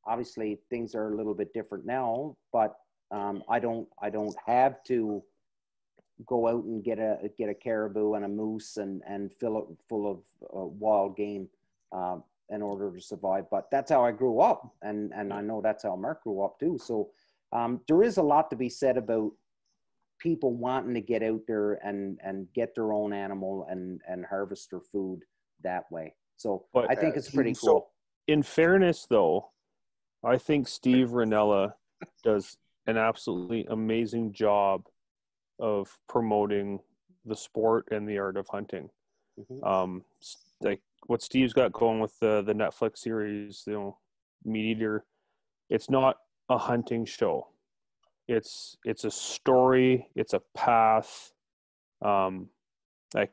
obviously things are a little bit different now, but I don't have to go out and get a caribou and a moose and fill it full of wild game in order to survive. But that's how I grew up, and I know that's how Mark grew up too. So there is a lot to be said about people wanting to get out there and get their own animal and harvest their food that way. So but, I think it's pretty cool. So in fairness, though, I think Steve Ranella does an absolutely amazing job of promoting the sport and the art of hunting. Mm-hmm. Like what Steve's got going with the Netflix series, you know, Meat Eater, it's not a hunting show. It's a story. It's a path. Like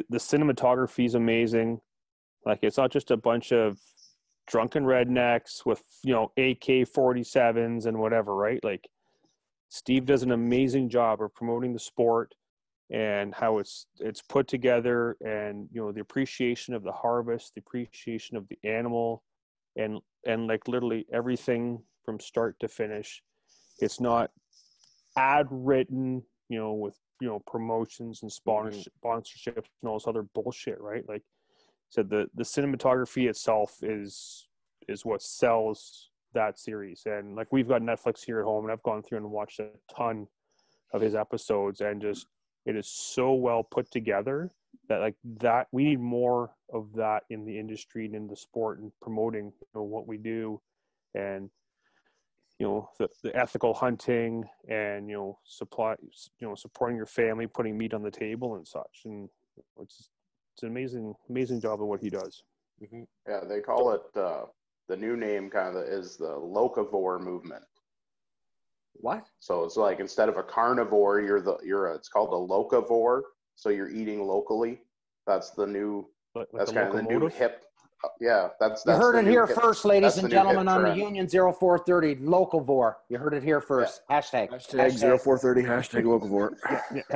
the cinematography is amazing. Like it's not just a bunch of drunken rednecks with, you know, AK-47s and whatever, right? Like Steve does an amazing job of promoting the sport and how it's put together, and, you know, the appreciation of the harvest, the appreciation of the animal, and like literally everything from start to finish. It's not ad written, you know, with, you know, promotions and sponsorships and all this other bullshit, right? Like, so the cinematography itself is what sells that series. And like, we've got Netflix here at home, and I've gone through and watched a ton of his episodes, and just it is so well put together that like that we need more of that in the industry and in the sport, and promoting, you know, what we do, and, you know, the ethical hunting, and, you know, supporting your family, putting meat on the table and such. And it's an amazing job of what he does. Mm-hmm. Yeah, they call it the new name kind of is the locavore movement. What? So it's like, instead of a carnivore, it's called a locavore. So you're eating locally. That's the new. That's kind of the new hip. Yeah, that's you heard it here first, ladies and gentlemen, on the Union 0430 locavore. You heard it here first. Yeah. Hashtag 0430 hashtag locavore.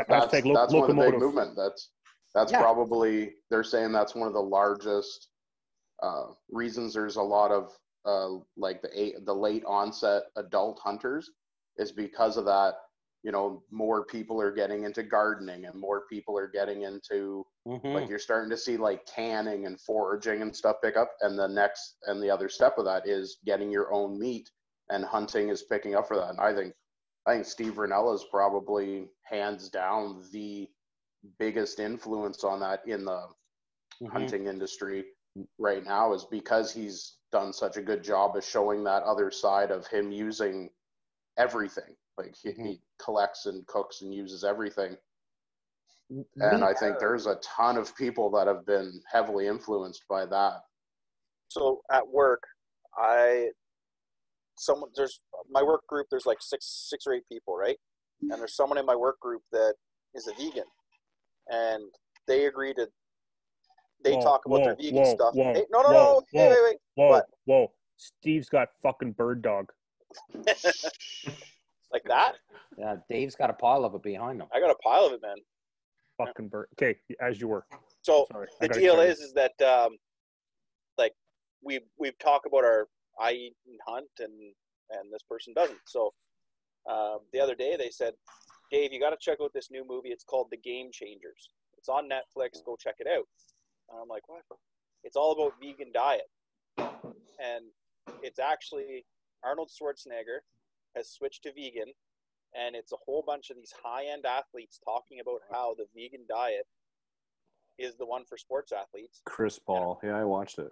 That's one of the big movement. That's probably, they're saying that's one of the largest reasons there's a lot of like the late onset adult hunters, is because of that you know, more people are getting into gardening and more people are getting into like you're starting to see like canning and foraging and stuff pick up. And the other step of that is getting your own meat, and hunting is picking up for that. And I think Steve Rinella is probably hands down the biggest influence on that in the hunting industry right now, is because he's done such a good job of showing that other side of him using everything. Like he collects and cooks and uses everything. And I think there's a ton of people that have been heavily influenced by that. So at work, there's my work group, there's like six or eight people, right? And there's someone in my work group that is a vegan, and they agree to, talk about their vegan stuff. Hey, no, wait. Whoa. Steve's got fucking bird dog. Like that? Yeah, Dave's got a pile of it behind him. I got a pile of it, man. Fucking bird. Okay, as you were. So Sorry, the deal is that like we've talked about I eat and hunt, and this person doesn't. So the other day they said, Dave, you got to check out this new movie. It's called The Game Changers. It's on Netflix. Go check it out. And I'm like, what? It's all about vegan diet, and it's actually Arnold Schwarzenegger has switched to vegan, and it's a whole bunch of these high-end athletes talking about how the vegan diet is the one for sports athletes. Chris Paul. Yeah, I watched it.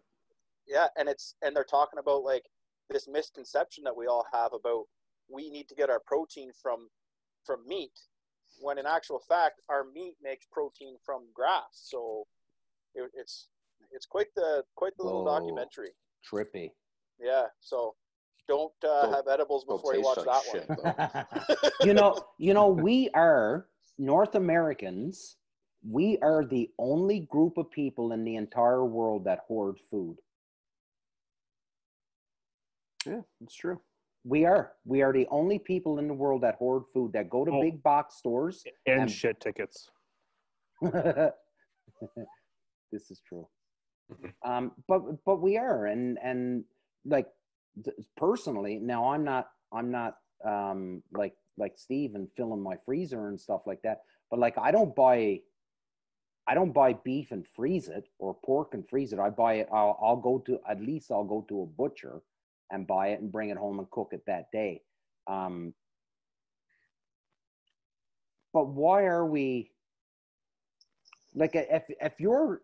Yeah, and they're talking about like this misconception that we all have about we need to get our protein from meat, when in actual fact our meat makes protein from grass. So it's quite the little documentary. Trippy. Yeah, so don't have edibles before you watch that one. you know, we are North Americans. We are the only group of people in the entire world that hoard food. Yeah, it's true. We are the only people in the world that hoard food, that go to big box stores and shit tickets. This is true. But we are, and like personally, now I'm not like Steve and filling my freezer and stuff like that. But like I don't buy beef and freeze it, or pork and freeze it. I buy it. I'll go to a butcher and buy it and bring it home and cook it that day. But why are we like, if you're,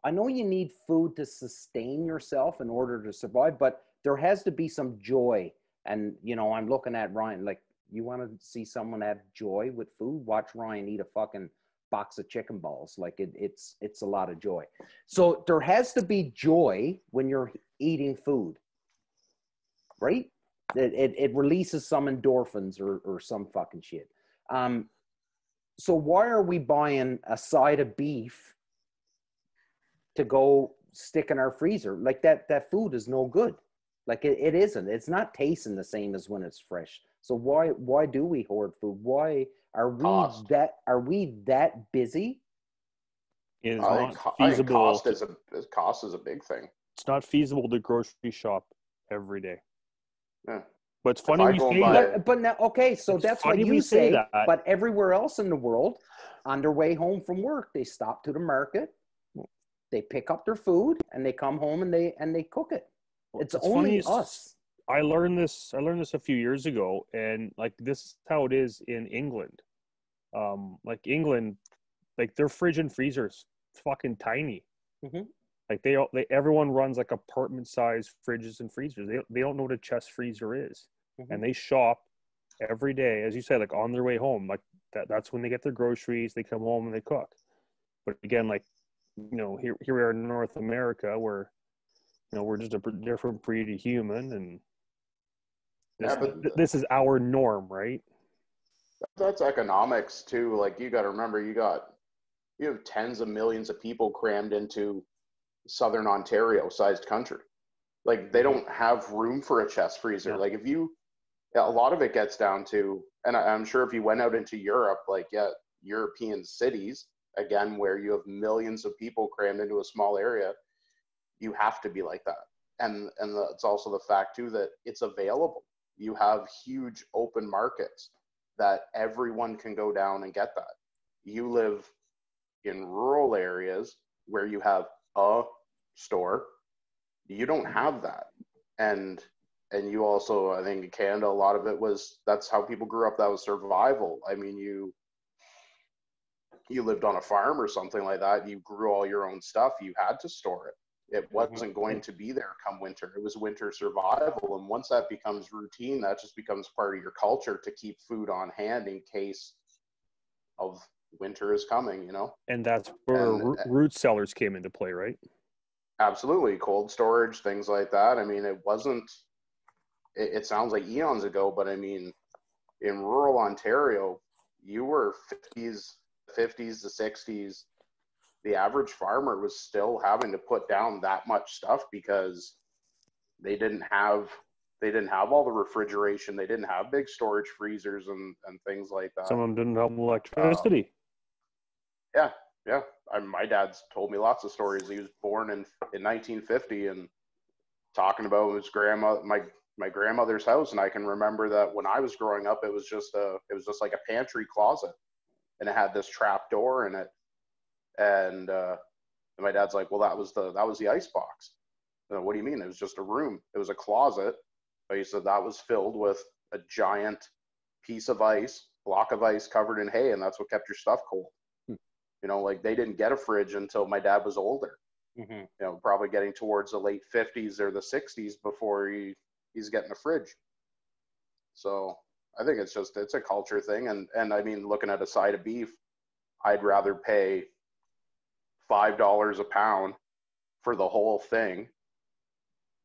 I know you need food to sustain yourself in order to survive, but there has to be some joy. And, you know, I'm looking at Ryan, like, you want to see someone have joy with food? Watch Ryan eat a fucking box of chicken balls. Like it's a lot of joy. So there has to be joy when you're eating food, right? It releases some endorphins or some fucking shit. So why are we buying a side of beef to go stick in our freezer? Like that food is no good. Like it isn't. It's not tasting the same as when it's fresh. So why do we hoard food? Why are we that busy? It is not feasible. Cost is a big thing. It's not feasible to grocery shop every day. Yeah. But it's funny we say that. But now, okay, so that's what you say. But everywhere else in the world, on their way home from work, they stop to the market, they pick up their food, and they come home and they cook it. It's only us. I learned this a few years ago, and like this is how it is in England. Like England, like their fridge and freezers fucking tiny. Mm-hmm. Like everyone runs like apartment size fridges and freezers. They don't know what a chest freezer is. Mm-hmm. And they shop every day, as you said, like on their way home. Like that's when they get their groceries, they come home and they cook. But again, like, you know, here we are in North America where, you know, we're just a different breed of human, and this is our norm, right? That's economics too. Like you got to remember, you have tens of millions of people crammed into Southern Ontario sized country. Like they don't have room for a chest freezer. Yeah. Like a lot of it gets down to, and I'm sure if you went out into Europe, like European cities, again, where you have millions of people crammed into a small area, you have to be like that. And it's also the fact too that it's available. You have huge open markets. that everyone can go down and get that. You live in rural areas where you have a store. You don't have that. And you also, I think in Canada, a lot of it was, that's how people grew up. That was survival. I mean, you lived on a farm or something like that. You grew all your own stuff. You had to store it. It wasn't going to be there come winter. It was winter survival. And once that becomes routine, that just becomes part of your culture to keep food on hand in case of winter is coming, you know? And that's where root cellars came into play, right? Absolutely. Cold storage, things like that. I mean, it wasn't, it sounds like eons ago, but I mean, in rural Ontario, you were 50s to 60s. The average farmer was still having to put down that much stuff because they didn't have all the refrigeration. They didn't have big storage freezers and things like that. Some of them didn't have electricity. Yeah. My dad's told me lots of stories. He was born in 1950 and talking about his grandma, my grandmother's house. And I can remember that when I was growing up, it was just like a pantry closet, and it had this trap door in it. And my dad's like, well, that was the ice box. What do you mean? It was just a room. It was a closet. But he said that was filled with a giant piece of ice, block of ice covered in hay, and that's what kept your stuff cold. You know, like they didn't get a fridge until my dad was older. You know, probably getting towards the late 50s or the 60s before he's getting a fridge. So I think it's a culture thing. And I mean, looking at a side of beef, I'd rather pay $5 a pound for the whole thing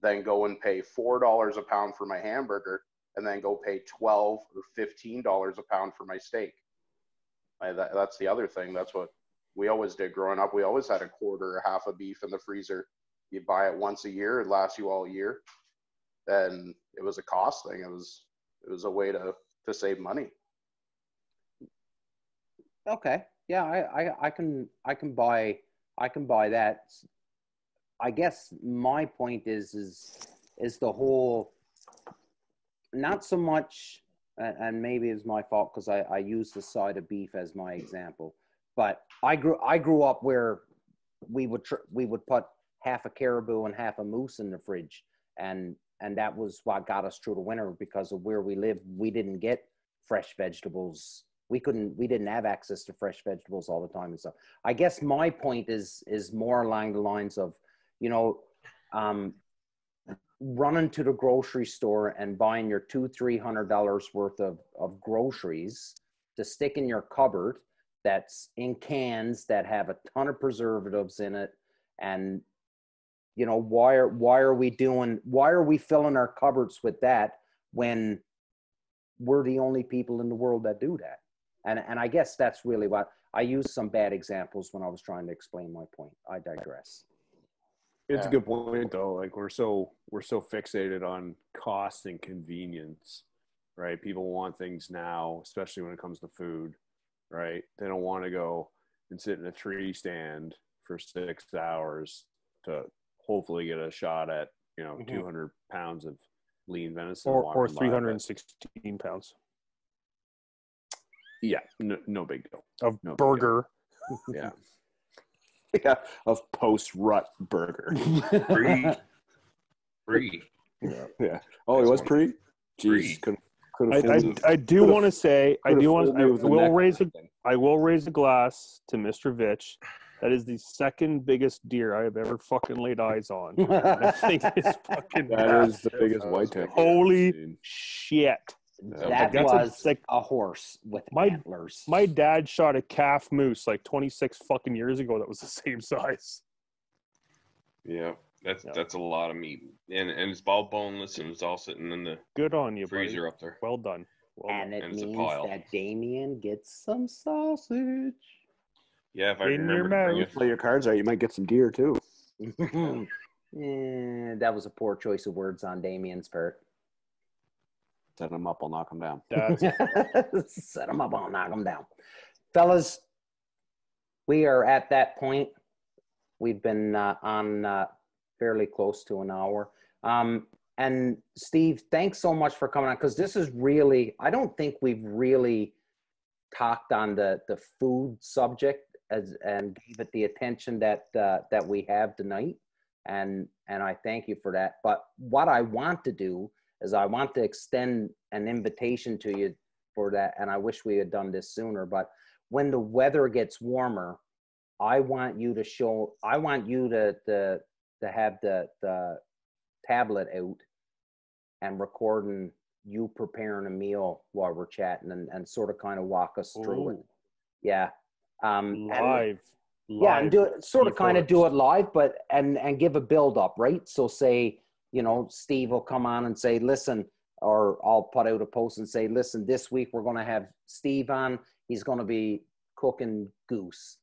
than go and pay $4 a pound for my hamburger and then go pay $12 or $15 a pound for my steak. That's the other thing. That's what we always did growing up. We always had a quarter or half of beef in the freezer. You buy it once a year, it lasts you all year. And it was a cost thing. It was a way to save money. Okay. Yeah, I can buy that. I guess my point is the whole, not so much, and maybe it's my fault because I use the side of beef as my example, but I grew up where we would put half a caribou and half a moose in the fridge, and that was what got us through the winter because of where we lived. We didn't get fresh vegetables. We didn't have access to fresh vegetables all the time and stuff. I guess my point is more along the lines of, you know, running to the grocery store and buying your $200-300 worth of groceries to stick in your cupboard that's in cans that have a ton of preservatives in it. And, you know, why are we filling our cupboards with that when we're the only people in the world that do that? And I guess that's really what I used some bad examples when I was trying to explain my point. I digress. It's a good point though. Like we're so fixated on cost and convenience, right? People want things now, especially when it comes to food, right? They don't want to go and sit in a tree stand for 6 hours to hopefully get a shot at, you know, 200 pounds of lean venison or 316 pounds. Yeah, no big deal. Of burger. Yeah. Yeah, of post-rut burger. Pre. Yeah. Oh, it was pre? Jeez. I do want to say, I will raise a glass to Mr. Vitch. That is the second biggest deer I have ever fucking laid eyes on. I think it's fucking that is the biggest whitetail. Holy shit. That was a horse with antlers. My dad shot a calf moose like 26 fucking years ago that was the same size. Yeah, that's a lot of meat. And it's all boneless and it's all sitting in the good on you, freezer buddy. Up there. Well done. And it means that Damien gets some sausage. Yeah, if I in your remember mouth. Play your cards right, you might get some deer too. That was a poor choice of words on Damien's part. Set him up, I'll knock him down. Set him up, I'll knock him down. Fellas, we are at that point. We've been on fairly close to an hour. And And Steve, thanks so much for coming on, because this is really, I don't think we've really talked on the food subject and gave it the attention that we have tonight. And I thank you for that. But what I want to do is I want to extend an invitation to you for that. And I wish we had done this sooner, but when the weather gets warmer, I want you to have the tablet out and recording you preparing a meal while we're chatting and sort of kind of walk us through it. Yeah. Live. Yeah, and do it sort of kind of do it live, but and give a build up, right? So say, you know, Steve will come on and say, listen, or I'll put out a post and say, listen, this week we're going to have Steve on. He's going to be cooking goose.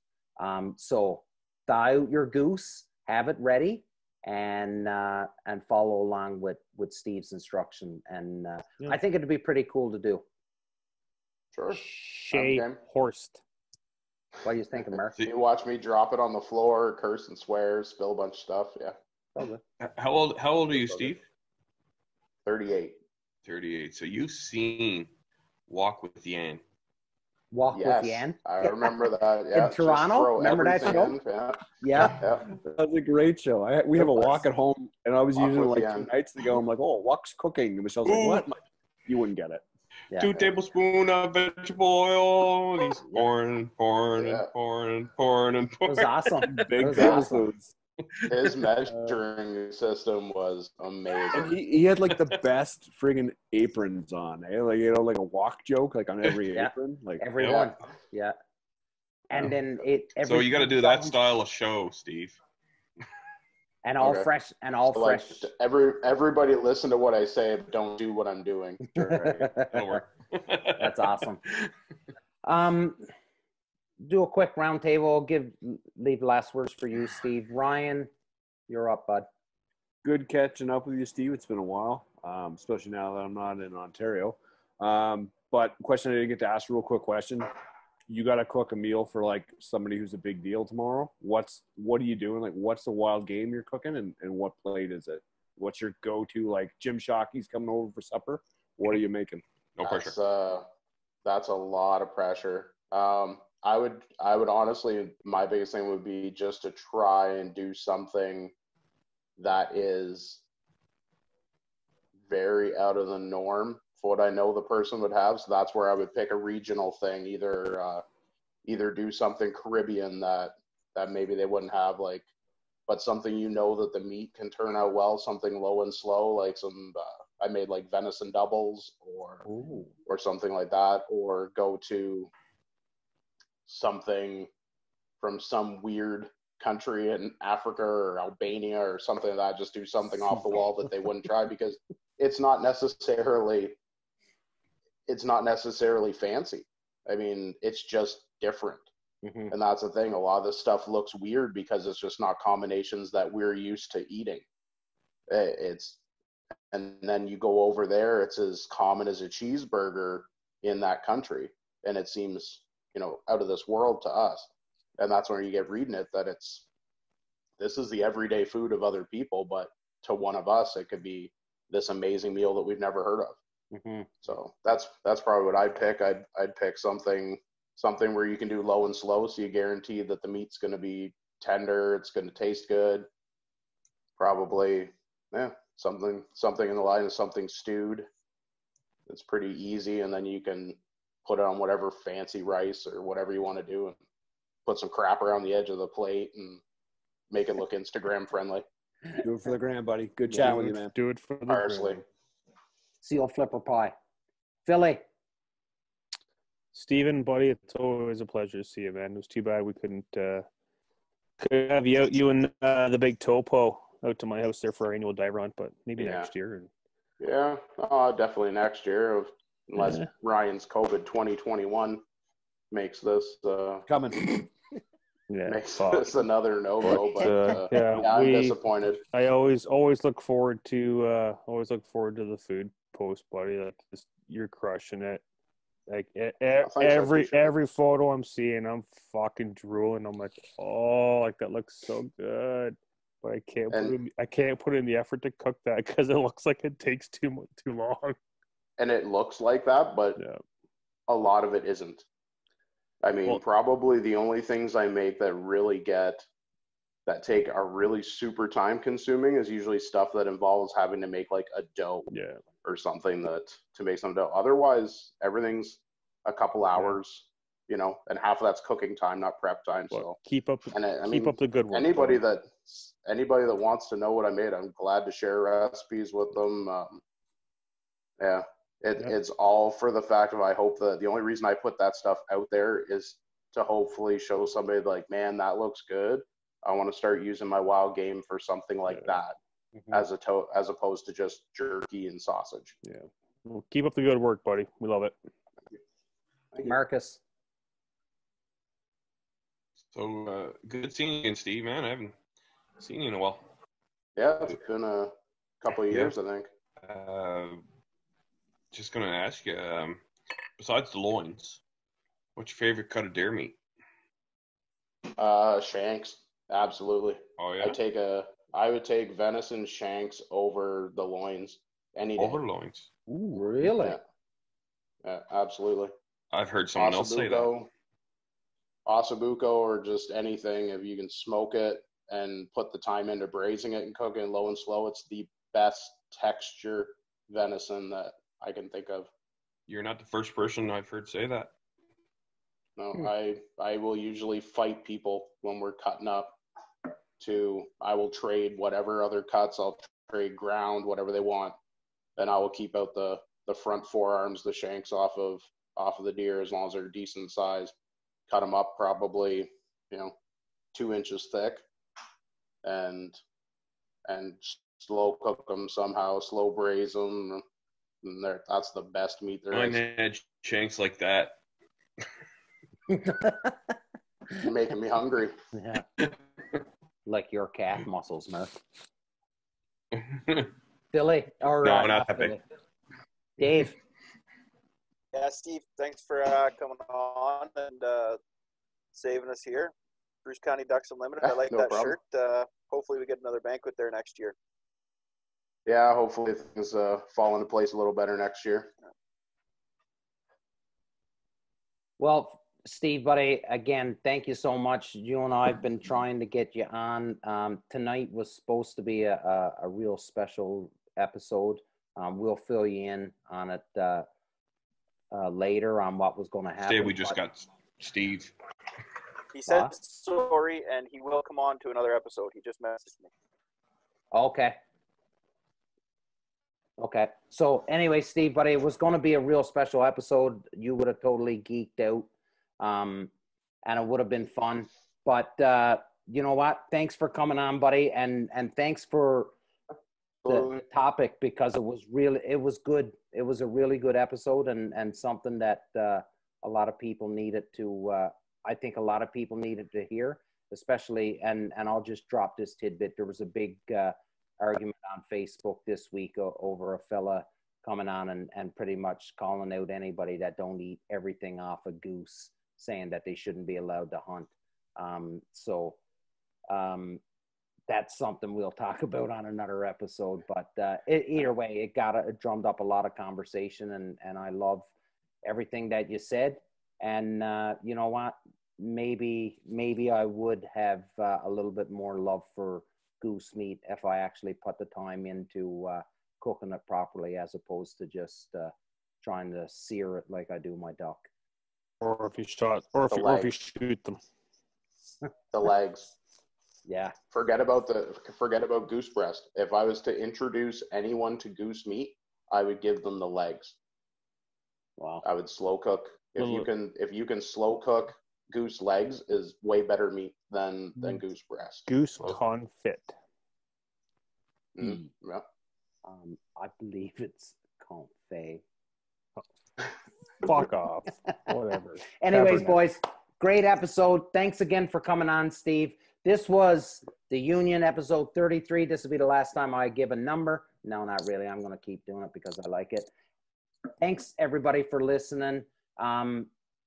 So thaw out your goose, have it ready, and follow along with Steve's instruction. And I think it'd be pretty cool to do. Sure. Steve Horst. What do you think, Mark? You watch me drop it on the floor, curse and swear, spill a bunch of stuff. Yeah. Probably. How old are you, Steve? 38. 38. So you've seen Walk with Yan. Walk Yes, with Yan. I remember that. Yeah. In Toronto? Remember that show? Yeah. That's a great show. We have a walk at home, and I was Walk using it with like Yan. 2 nights ago. I'm like, oh, walk's cooking. And Michelle's like, what? I'm like, you wouldn't get it. Yeah. 2 tablespoons of vegetable oil. And he's pouring and pouring and pouring and pouring and It was pouring. awesome. Big It was awesome. tablespoons. His measuring system was And amazing. he had like the best friggin' aprons on, eh? Like, you know, like a walk joke, like on every Yeah. apron. Like Everyone. Yeah. And then So you got to do that style of show, Steve. And all Okay. fresh and all So, like, fresh. everybody listen to what I say, but don't do what I'm doing. That'll work. That's awesome. Do a quick round table. Leave last words for you, Steve. Ryan, you're up, bud. good catching up with you, Steve. It's been a while, especially now that I'm not in Ontario. But question I didn't get to ask, real quick question. You got to cook a meal for like somebody who's a big deal tomorrow. What are you doing? Like, what's the wild game you're cooking, and what plate is it? What's your go-to? Like, Jim Shockey's coming over for supper. What are you making? No pressure. That's a lot of pressure. I would honestly, my biggest thing would be just to try and do something that is very out of the norm for what I know the person would have. So that's where I would pick a regional thing, either do something Caribbean that maybe they wouldn't have, like, but something that the meat can turn out well, something low and slow, like some I made like venison doubles or something like that, or go to something from some weird country in Africa or Albania or something like that. Just do something off the wall that they wouldn't try, because it's not necessarily fancy. I mean, it's just different. Mm-hmm. And that's the thing. A lot of this stuff looks weird because it's just not combinations that we're used to eating. And then you go over there, it's as common as a cheeseburger in that country. And it seems, out of this world to us. And that's where you get reading it, that this is the everyday food of other people, but to one of us, it could be this amazing meal that we've never heard of. Mm-hmm. So that's probably what I'd pick. I'd pick something where you can do low and slow, so you guarantee that the meat's going to be tender, it's going to taste good. Probably, something in the line of something stewed. It's pretty easy, and then you can put it on whatever fancy rice or whatever you want to do, and put some crap around the edge of the plate and make it look Instagram friendly. Do it for the gram, buddy. Good chat with you, man. Do it for the Parsley. gram. Seal flipper pie. Philly. Steven, buddy, it's always a pleasure to see you, man. It was too bad we couldn't have you and the big topo out to my house there for our annual dive run, but maybe next year. Yeah, definitely next year, unless Ryan's COVID 2021 makes this Coming. makes this another no-go. But I'm disappointed. I always look forward to the food post, buddy. Like, you're crushing it. Like every photo I'm seeing, I'm fucking drooling. I'm like, oh, like that looks so good. but I can't And- put in the effort to cook that because it looks like it takes too long. And it looks like that, but Yeah. a lot of it isn't. I mean, Well- probably the only things I make that take are really super time consuming is usually stuff that involves having to make like a dough Yeah. or something to make some dough. Otherwise, everything's a couple hours, and half of that's cooking time, not prep time. But So keep up the good work. anybody buddy. that wants to know what I made, I'm glad to share recipes with them. It's all for the fact of I hope that the only reason I put that stuff out there is to hopefully show somebody like, man, that looks good. I want to start using my wild game for something like that, as opposed to just jerky and sausage. Yeah. Well, keep up the good work, buddy. We love it. Marcus. So good seeing you again, Steve, man. I haven't seen you in a while. Yeah, it's been a couple of years, I think. Just going to ask you, besides the loins, what's your favorite cut of deer meat? Shanks, absolutely. Oh, yeah? I would take venison shanks over the loins any day. Over loins. Ooh, really? Yeah, absolutely. I've heard someone else say that. Ossobuco or just anything, if you can smoke it and put the time into braising it and cooking it low and slow, it's the best texture venison that I can think of. You're not the first person I've heard say that. No, I will usually fight people when we're cutting up I will trade whatever other cuts, I'll trade ground, whatever they want, and I will keep out the front forearms, the shanks off of the deer as long as they're decent size. Cut them up probably 2 inches thick, and slow cook them somehow, slow braise them, and that's the best meat there is. I had shanks like that. You're making me hungry. Yeah. Like your calf muscles, Murph. Billy, or No, not that Billy. big. Dave. Yeah, Steve, thanks for coming on and saving us here. Bruce County Ducks Unlimited. I like No that problem. shirt. Hopefully we get another banquet there next year. Yeah, hopefully things fall into place a little better next year. Well, Steve, buddy, again, thank you so much. You and I have been trying to get you on. Tonight was supposed to be a real special episode. We'll fill you in on it later on what was going to happen. Today we just got Steve. He said sorry, and he will come on to another episode. He just messaged me. Okay. So anyway, Steve, buddy, it was going to be a real special episode. You would have totally geeked out, and it would have been fun. But you know what? Thanks for coming on, buddy, and thanks for the topic, because it was good. It was a really good episode, and something that a lot of people needed to. I think a lot of people needed to hear, especially. And I'll just drop this tidbit. There was a big argument on Facebook this week over a fella coming on and pretty much calling out anybody that don't eat everything off a goose, saying that they shouldn't be allowed to hunt. So that's something we'll talk about on another episode. But either way, it drummed up a lot of conversation, and I love everything that you said. And you know what? Maybe I would have a little bit more love for goose meat if I actually put the time into cooking it properly, as opposed to just trying to sear it like I do my duck. Or if you shoot them. The legs. Yeah. Forget about goose breast. If I was to introduce anyone to goose meat, I would give them the legs. Wow. I would slow cook. If you can slow cook, goose legs is way better meat than goose breast. Goose confit. Yeah. I believe it's confit. Fuck off. Whatever. Anyways, boys, great episode. Thanks again for coming on, Steve. This was the Union episode 33. This will be the last time I give a number. No, not really. I'm going to keep doing it because I like it. Thanks, everybody, for listening.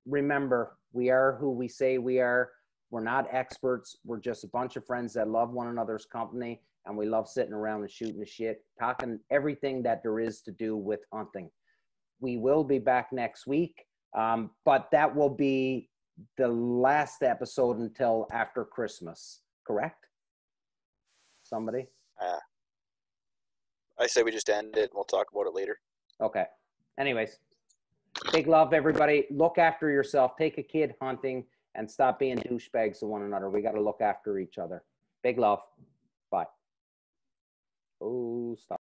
Remember, we are who we say we are. We're not experts. We're just a bunch of friends that love one another's company, and we love sitting around and shooting the shit, talking everything that there is to do with hunting. We will be back next week, but that will be the last episode until after Christmas, correct? Somebody? I say we just end it and we'll talk about it later. Okay. Anyways, big love, everybody. Look after yourself. Take a kid hunting and stop being douchebags to one another. We got to look after each other. Big love. Bye. Oh, stop.